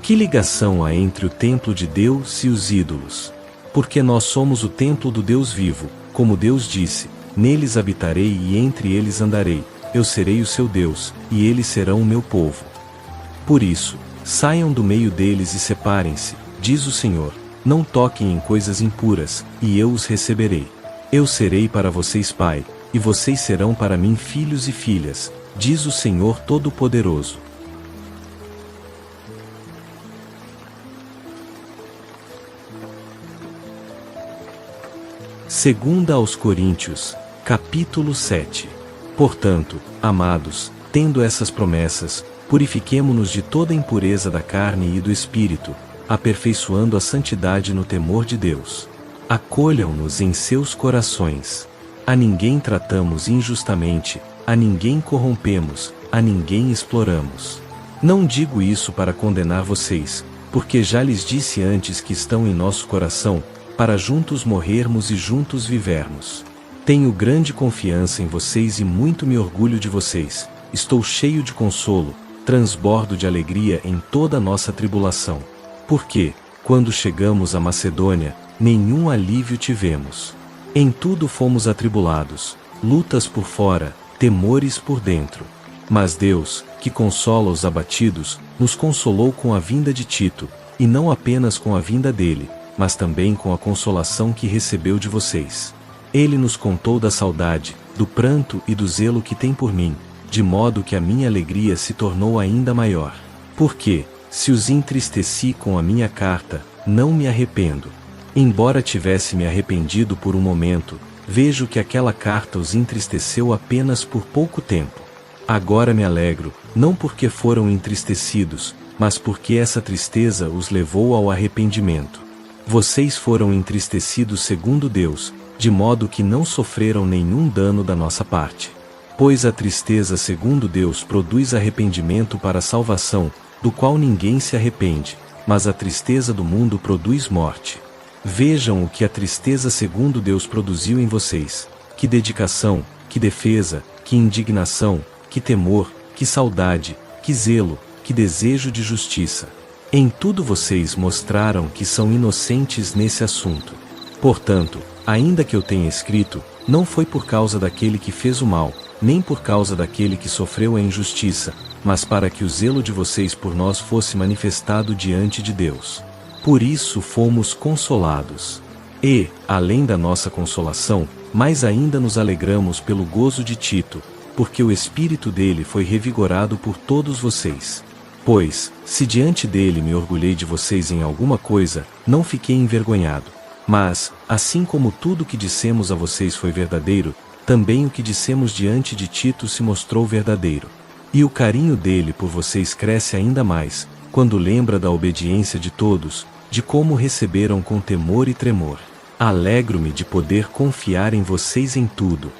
Que ligação há entre o templo de Deus e os ídolos? Porque nós somos o templo do Deus vivo, como Deus disse, neles habitarei e entre eles andarei, eu serei o seu Deus, e eles serão o meu povo. Por isso, saiam do meio deles e separem-se, diz o Senhor, não toquem em coisas impuras, e eu os receberei. Eu serei para vocês pai, e vocês serão para mim filhos e filhas, diz o Senhor Todo-Poderoso. Segunda aos Coríntios, capítulo 7. Portanto, amados, tendo essas promessas, purifiquemo-nos de toda a impureza da carne e do espírito, aperfeiçoando a santidade no temor de Deus. Acolham-nos em seus corações. A ninguém tratamos injustamente, a ninguém corrompemos, a ninguém exploramos. Não digo isso para condenar vocês, porque já lhes disse antes que estão em nosso coração, para juntos morrermos e juntos vivermos. Tenho grande confiança em vocês e muito me orgulho de vocês, estou cheio de consolo, transbordo de alegria em toda a nossa tribulação. Porque, quando chegamos à Macedônia, nenhum alívio tivemos. Em tudo fomos atribulados, lutas por fora, temores por dentro. Mas Deus, que consola os abatidos, nos consolou com a vinda de Tito, e não apenas com a vinda dele, mas também com a consolação que recebeu de vocês. Ele nos contou da saudade, do pranto e do zelo que tem por mim, de modo que a minha alegria se tornou ainda maior. Porque, se os entristeci com a minha carta, não me arrependo. Embora tivesse me arrependido por um momento, vejo que aquela carta os entristeceu apenas por pouco tempo. Agora me alegro, não porque foram entristecidos, mas porque essa tristeza os levou ao arrependimento. Vocês foram entristecidos segundo Deus, de modo que não sofreram nenhum dano da nossa parte. Pois a tristeza segundo Deus produz arrependimento para a salvação, do qual ninguém se arrepende, mas a tristeza do mundo produz morte. Vejam o que a tristeza segundo Deus produziu em vocês: que dedicação, que defesa, que indignação, que temor, que saudade, que zelo, que desejo de justiça. Em tudo vocês mostraram que são inocentes nesse assunto. Portanto, ainda que eu tenha escrito, não foi por causa daquele que fez o mal, nem por causa daquele que sofreu a injustiça, mas para que o zelo de vocês por nós fosse manifestado diante de Deus. Por isso fomos consolados. E, além da nossa consolação, mais ainda nos alegramos pelo gozo de Tito, porque o espírito dele foi revigorado por todos vocês. Pois, se diante dele me orgulhei de vocês em alguma coisa, não fiquei envergonhado. Mas, assim como tudo o que dissemos a vocês foi verdadeiro, também o que dissemos diante de Tito se mostrou verdadeiro. E o carinho dele por vocês cresce ainda mais, quando lembra da obediência de todos, de como receberam com temor e tremor. Alegro-me de poder confiar em vocês em tudo.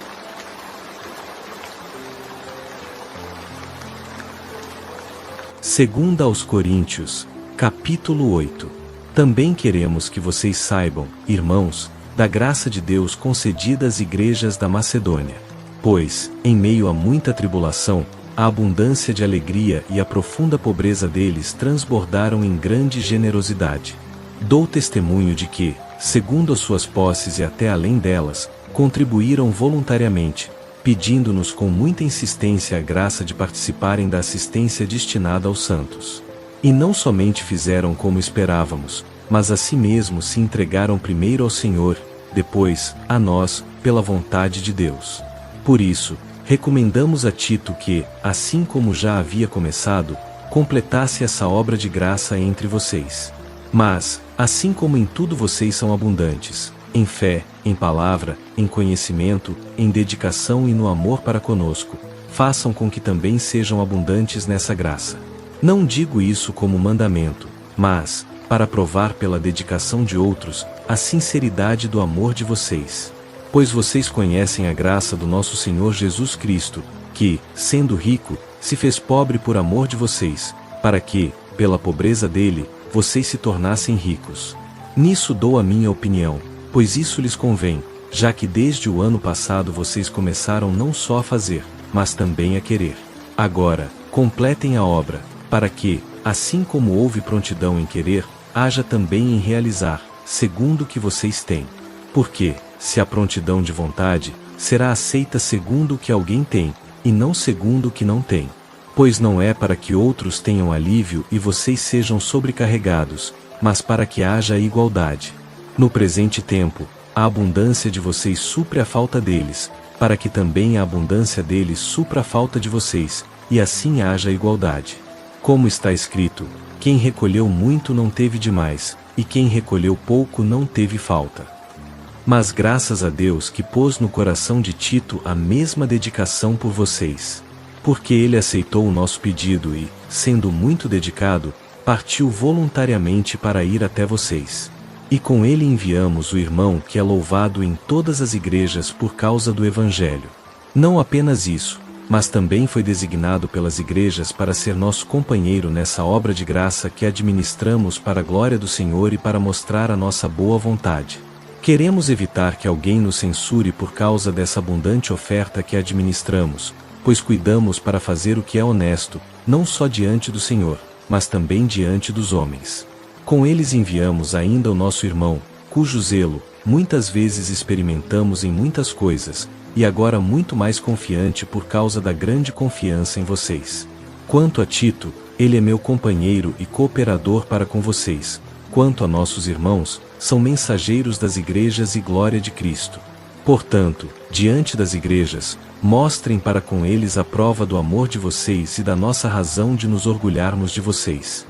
Segunda aos Coríntios, capítulo 8. Também queremos que vocês saibam, irmãos, da graça de Deus concedida às igrejas da Macedônia. Pois, em meio a muita tribulação, a abundância de alegria e a profunda pobreza deles transbordaram em grande generosidade. Dou testemunho de que, segundo as suas posses e até além delas, contribuíram voluntariamente, pedindo-nos com muita insistência a graça de participarem da assistência destinada aos santos. E não somente fizeram como esperávamos, mas a si mesmos se entregaram primeiro ao Senhor, depois, a nós, pela vontade de Deus. Por isso, recomendamos a Tito que, assim como já havia começado, completasse essa obra de graça entre vocês. Mas, assim como em tudo vocês são abundantes, em fé, em palavra, em conhecimento, em dedicação e no amor para conosco, façam com que também sejam abundantes nessa graça. Não digo isso como mandamento, mas, para provar pela dedicação de outros, a sinceridade do amor de vocês. Pois vocês conhecem a graça do nosso Senhor Jesus Cristo, que, sendo rico, se fez pobre por amor de vocês, para que, pela pobreza dele, vocês se tornassem ricos. Nisso dou a minha opinião, pois isso lhes convém, já que desde o ano passado vocês começaram não só a fazer, mas também a querer. Agora, completem a obra, para que, assim como houve prontidão em querer, haja também em realizar, segundo o que vocês têm. Porque, se há prontidão de vontade, será aceita segundo o que alguém tem, e não segundo o que não tem. Pois não é para que outros tenham alívio e vocês sejam sobrecarregados, mas para que haja igualdade. No presente tempo, a abundância de vocês supre a falta deles, para que também a abundância deles supra a falta de vocês, e assim haja igualdade. Como está escrito, quem recolheu muito não teve demais, e quem recolheu pouco não teve falta. Mas graças a Deus que pôs no coração de Tito a mesma dedicação por vocês. Porque ele aceitou o nosso pedido e, sendo muito dedicado, partiu voluntariamente para ir até vocês. E com ele enviamos o irmão que é louvado em todas as igrejas por causa do Evangelho. Não apenas isso, mas também foi designado pelas igrejas para ser nosso companheiro nessa obra de graça que administramos para a glória do Senhor e para mostrar a nossa boa vontade. Queremos evitar que alguém nos censure por causa dessa abundante oferta que administramos, pois cuidamos para fazer o que é honesto, não só diante do Senhor, mas também diante dos homens. Com eles enviamos ainda o nosso irmão, cujo zelo, muitas vezes experimentamos em muitas coisas, e agora muito mais confiante por causa da grande confiança em vocês. Quanto a Tito, ele é meu companheiro e cooperador para com vocês. Quanto a nossos irmãos, são mensageiros das igrejas e glória de Cristo. Portanto, diante das igrejas, mostrem para com eles a prova do amor de vocês e da nossa razão de nos orgulharmos de vocês.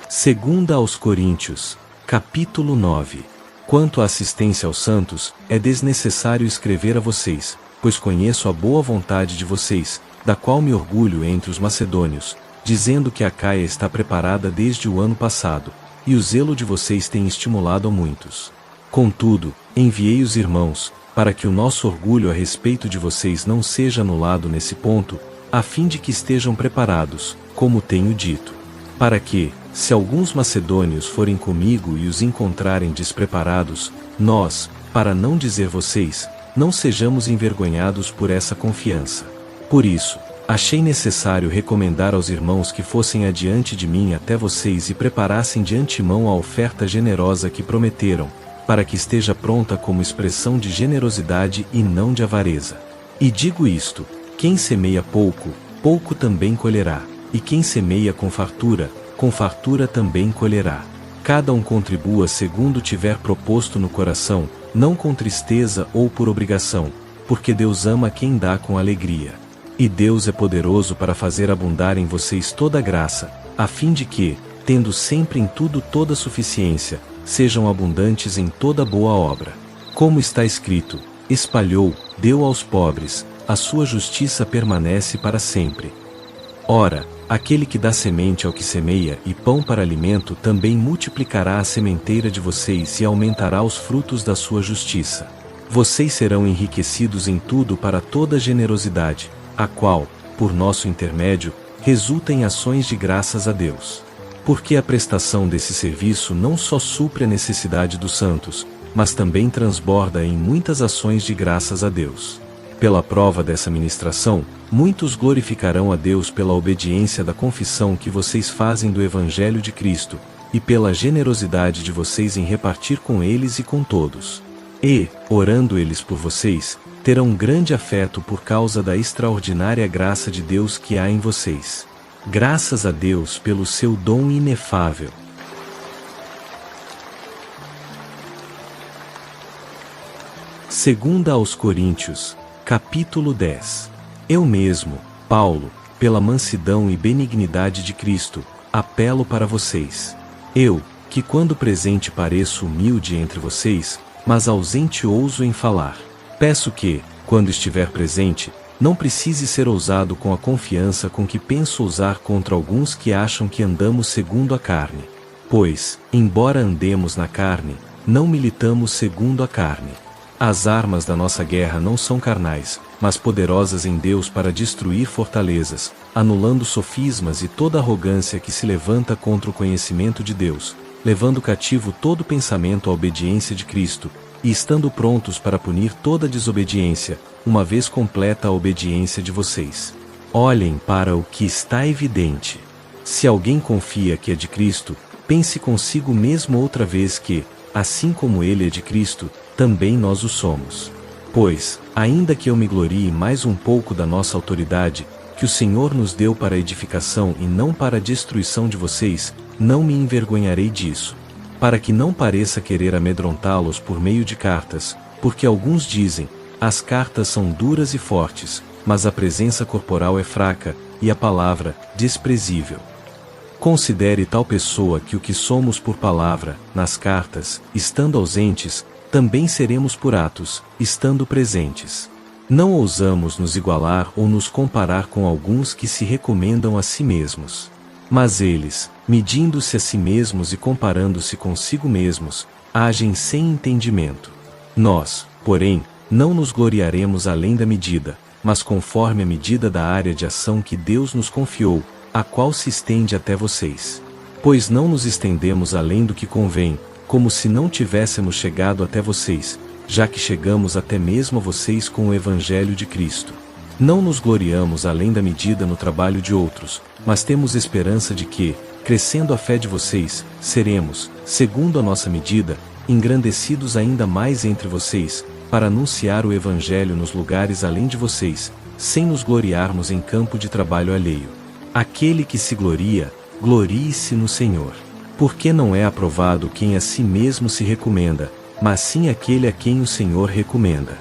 Segunda aos Coríntios, capítulo 9. Quanto à assistência aos santos, é desnecessário escrever a vocês, pois conheço a boa vontade de vocês, da qual me orgulho entre os macedônios, dizendo que a Acaia está preparada desde o ano passado, e o zelo de vocês tem estimulado a muitos. Contudo, enviei os irmãos, para que o nosso orgulho a respeito de vocês não seja anulado nesse ponto, a fim de que estejam preparados, como tenho dito. Para que, se alguns macedônios forem comigo e os encontrarem despreparados, nós, para não dizer vocês, não sejamos envergonhados por essa confiança. Por isso, achei necessário recomendar aos irmãos que fossem adiante de mim até vocês e preparassem de antemão a oferta generosa que prometeram, para que esteja pronta como expressão de generosidade e não de avareza. E digo isto: quem semeia pouco, pouco também colherá, e quem semeia com fartura também colherá. Cada um contribua segundo tiver proposto no coração, não com tristeza ou por obrigação, porque Deus ama quem dá com alegria. E Deus é poderoso para fazer abundar em vocês toda a graça, a fim de que, tendo sempre em tudo toda suficiência, sejam abundantes em toda boa obra. Como está escrito: espalhou, deu aos pobres, a sua justiça permanece para sempre. Ora, aquele que dá semente ao que semeia e pão para alimento também multiplicará a sementeira de vocês e aumentará os frutos da sua justiça. Vocês serão enriquecidos em tudo para toda generosidade, a qual, por nosso intermédio, resulta em ações de graças a Deus. Porque a prestação desse serviço não só supre a necessidade dos santos, mas também transborda em muitas ações de graças a Deus. Pela prova dessa ministração, muitos glorificarão a Deus pela obediência da confissão que vocês fazem do Evangelho de Cristo, e pela generosidade de vocês em repartir com eles e com todos. E, orando eles por vocês, terão grande afeto por causa da extraordinária graça de Deus que há em vocês. Graças a Deus pelo seu dom inefável. Segunda aos Coríntios, capítulo 10. Eu mesmo, Paulo, pela mansidão e benignidade de Cristo, apelo para vocês. Eu, que quando presente pareço humilde entre vocês, mas ausente ouso em falar. Peço que, quando estiver presente, não precise ser ousado com a confiança com que penso usar contra alguns que acham que andamos segundo a carne. Pois, embora andemos na carne, não militamos segundo a carne. As armas da nossa guerra não são carnais, mas poderosas em Deus para destruir fortalezas, anulando sofismas e toda arrogância que se levanta contra o conhecimento de Deus, levando cativo todo pensamento à obediência de Cristo, e estando prontos para punir toda desobediência, uma vez completa a obediência de vocês. Olhem para o que está evidente. Se alguém confia que é de Cristo, pense consigo mesmo outra vez que, assim como ele é de Cristo, também nós o somos. Pois, ainda que eu me glorie mais um pouco da nossa autoridade, que o Senhor nos deu para a edificação e não para a destruição de vocês, não me envergonharei disso. Para que não pareça querer amedrontá-los por meio de cartas, porque alguns dizem, as cartas são duras e fortes, mas a presença corporal é fraca, e a palavra, desprezível. Considere tal pessoa que o que somos por palavra, nas cartas, estando ausentes, também seremos por atos, estando presentes. Não ousamos nos igualar ou nos comparar com alguns que se recomendam a si mesmos. Mas eles, medindo-se a si mesmos e comparando-se consigo mesmos, agem sem entendimento. Nós, porém, não nos gloriaremos além da medida, mas conforme a medida da área de ação que Deus nos confiou, a qual se estende até vocês. Pois não nos estendemos além do que convém, como se não tivéssemos chegado até vocês, já que chegamos até mesmo a vocês com o Evangelho de Cristo. Não nos gloriamos além da medida no trabalho de outros, mas temos esperança de que, crescendo a fé de vocês, seremos, segundo a nossa medida, engrandecidos ainda mais entre vocês, para anunciar o Evangelho nos lugares além de vocês, sem nos gloriarmos em campo de trabalho alheio. Aquele que se gloria, glorie-se no Senhor. Porque não é aprovado quem a si mesmo se recomenda, mas sim aquele a quem o Senhor recomenda.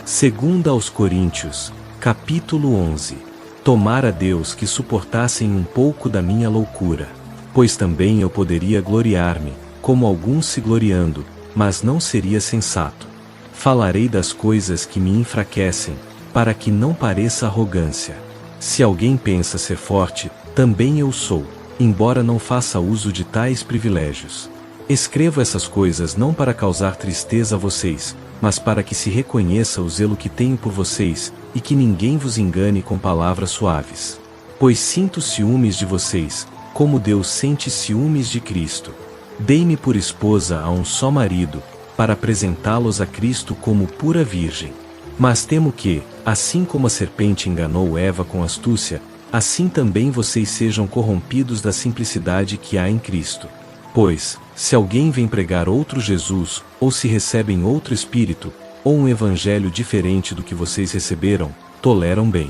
Segunda aos Coríntios, capítulo 11. Tomara Deus que suportassem um pouco da minha loucura, pois também eu poderia gloriar-me, como alguns se gloriando, mas não seria sensato. Falarei das coisas que me enfraquecem, para que não pareça arrogância. Se alguém pensa ser forte, também eu sou, embora não faça uso de tais privilégios. Escrevo essas coisas não para causar tristeza a vocês, mas para que se reconheça o zelo que tenho por vocês, e que ninguém vos engane com palavras suaves. Pois sinto ciúmes de vocês, como Deus sente ciúmes de Cristo. Dei-me por esposa a um só marido, para apresentá-los a Cristo como pura virgem. Mas temo que, assim como a serpente enganou Eva com astúcia, assim também vocês sejam corrompidos da simplicidade que há em Cristo. Pois, se alguém vem pregar outro Jesus, ou se recebem outro Espírito, ou um evangelho diferente do que vocês receberam, toleram bem.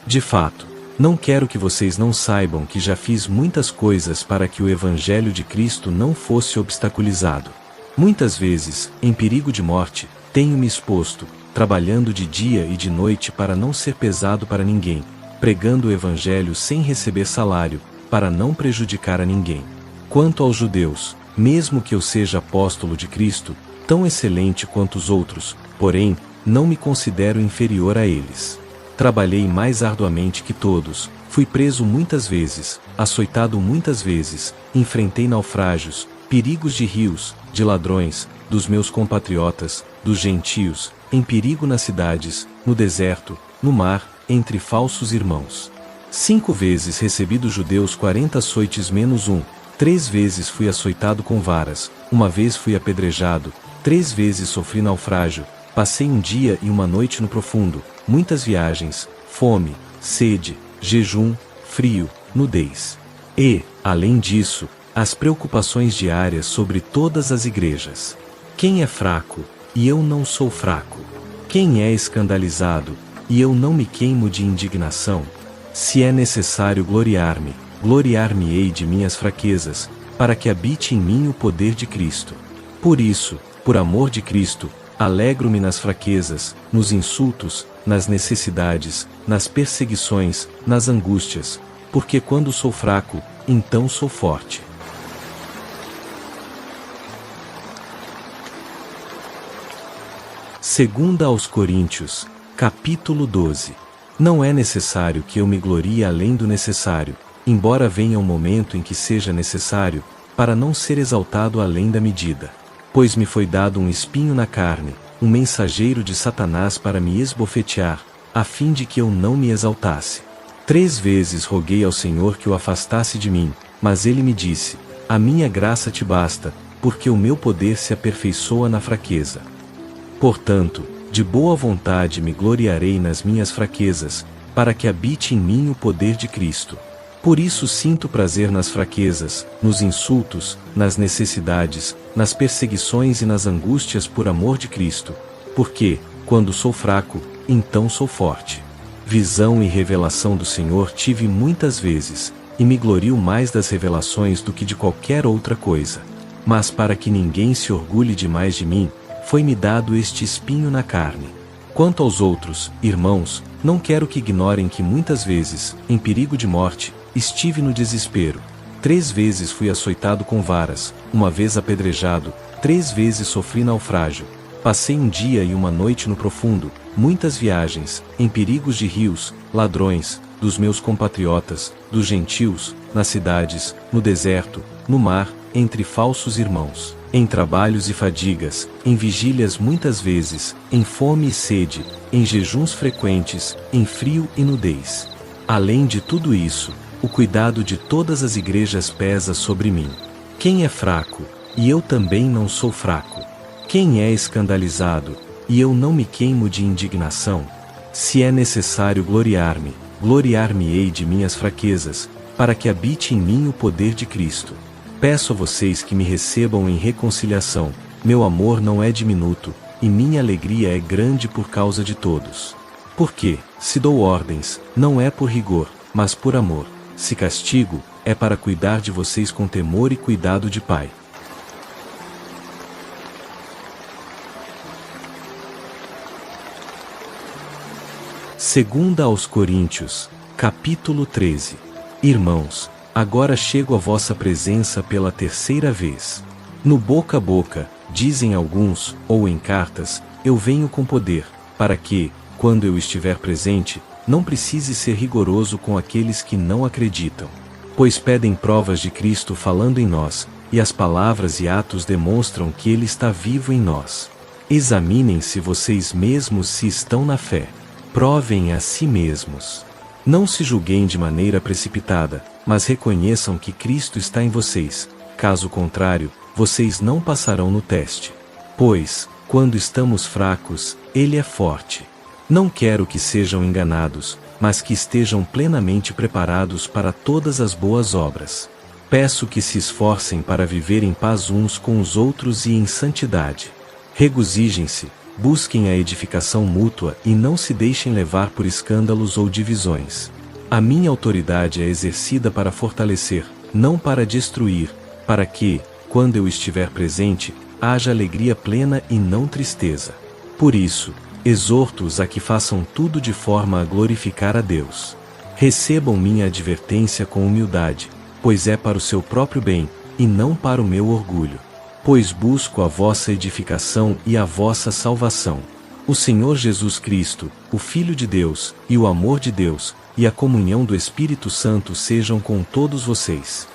De fato, não quero que vocês não saibam que já fiz muitas coisas para que o evangelho de Cristo não fosse obstaculizado. Muitas vezes, em perigo de morte, tenho me exposto, trabalhando de dia e de noite para não ser pesado para ninguém, pregando o evangelho sem receber salário, para não prejudicar a ninguém. Quanto aos judeus, mesmo que eu seja apóstolo de Cristo, tão excelente quanto os outros, porém, não me considero inferior a eles. Trabalhei mais arduamente que todos, fui preso muitas vezes, açoitado muitas vezes, enfrentei naufrágios, perigos de rios, de ladrões, dos meus compatriotas, dos gentios, em perigo nas cidades, no deserto, no mar, entre falsos irmãos. 5 vezes recebi dos judeus 40 açoites menos um, 3 vezes fui açoitado com varas, 1 vez fui apedrejado, 3 vezes sofri naufrágio, passei um dia e uma noite no profundo, muitas viagens, fome, sede, jejum, frio, nudez. E, além disso, as preocupações diárias sobre todas as igrejas. Quem é fraco, e eu não sou fraco? Quem é escandalizado, e eu não me queimo de indignação? Se é necessário gloriar-me, gloriar-me-ei de minhas fraquezas, para que habite em mim o poder de Cristo. Por isso, por amor de Cristo, alegro-me nas fraquezas, nos insultos, nas necessidades, nas perseguições, nas angústias, porque quando sou fraco, então sou forte. Segunda aos Coríntios, capítulo 12. Não é necessário que eu me glorie além do necessário, embora venha um momento em que seja necessário, para não ser exaltado além da medida. Pois me foi dado um espinho na carne, um mensageiro de Satanás para me esbofetear, a fim de que eu não me exaltasse. 3 vezes roguei ao Senhor que o afastasse de mim, mas ele me disse: a minha graça te basta, porque o meu poder se aperfeiçoa na fraqueza. Portanto, de boa vontade me gloriarei nas minhas fraquezas, para que habite em mim o poder de Cristo. Por isso sinto prazer nas fraquezas, nos insultos, nas necessidades, nas perseguições e nas angústias por amor de Cristo, porque, quando sou fraco, então sou forte. Visão e revelação do Senhor tive muitas vezes, e me glorio mais das revelações do que de qualquer outra coisa. Mas para que ninguém se orgulhe demais de mim, foi-me dado este espinho na carne. Quanto aos outros, irmãos, não quero que ignorem que muitas vezes, em perigo de morte, estive no desespero. 3 vezes fui açoitado com varas, 1 vez apedrejado, 3 vezes sofri naufrágio. Passei um dia e uma noite no profundo, muitas viagens, em perigos de rios, ladrões, dos meus compatriotas, dos gentios, nas cidades, no deserto, no mar, entre falsos irmãos, em trabalhos e fadigas, em vigílias muitas vezes, em fome e sede, em jejuns frequentes, em frio e nudez. Além de tudo isso, o cuidado de todas as igrejas pesa sobre mim. Quem é fraco, e eu também não sou fraco? Quem é escandalizado, e eu não me queimo de indignação? Se é necessário gloriar-me, gloriar-me-ei de minhas fraquezas, para que habite em mim o poder de Cristo. Peço a vocês que me recebam em reconciliação, meu amor não é diminuto, e minha alegria é grande por causa de todos. Porque, se dou ordens, não é por rigor, mas por amor. Se castigo, é para cuidar de vocês com temor e cuidado de pai. Segunda aos Coríntios, capítulo 13. Irmãos, agora chego à vossa presença pela 3ª vez. No boca a boca, dizem alguns, ou em cartas, eu venho com poder, para que, quando eu estiver presente, não precise ser rigoroso com aqueles que não acreditam. Pois pedem provas de Cristo falando em nós, e as palavras e atos demonstram que Ele está vivo em nós. Examinem-se vocês mesmos se estão na fé. Provem a si mesmos. Não se julguem de maneira precipitada, mas reconheçam que Cristo está em vocês, caso contrário, vocês não passarão no teste. Pois, quando estamos fracos, Ele é forte. Não quero que sejam enganados, mas que estejam plenamente preparados para todas as boas obras. Peço que se esforcem para viver em paz uns com os outros e em santidade. Regozijem-se, busquem a edificação mútua e não se deixem levar por escândalos ou divisões. A minha autoridade é exercida para fortalecer, não para destruir, para que, quando eu estiver presente, haja alegria plena e não tristeza. Por isso, exorto-os a que façam tudo de forma a glorificar a Deus. Recebam minha advertência com humildade, pois é para o seu próprio bem, e não para o meu orgulho. Pois busco a vossa edificação e a vossa salvação. O Senhor Jesus Cristo, o Filho de Deus, e o amor de Deus, e a comunhão do Espírito Santo sejam com todos vocês.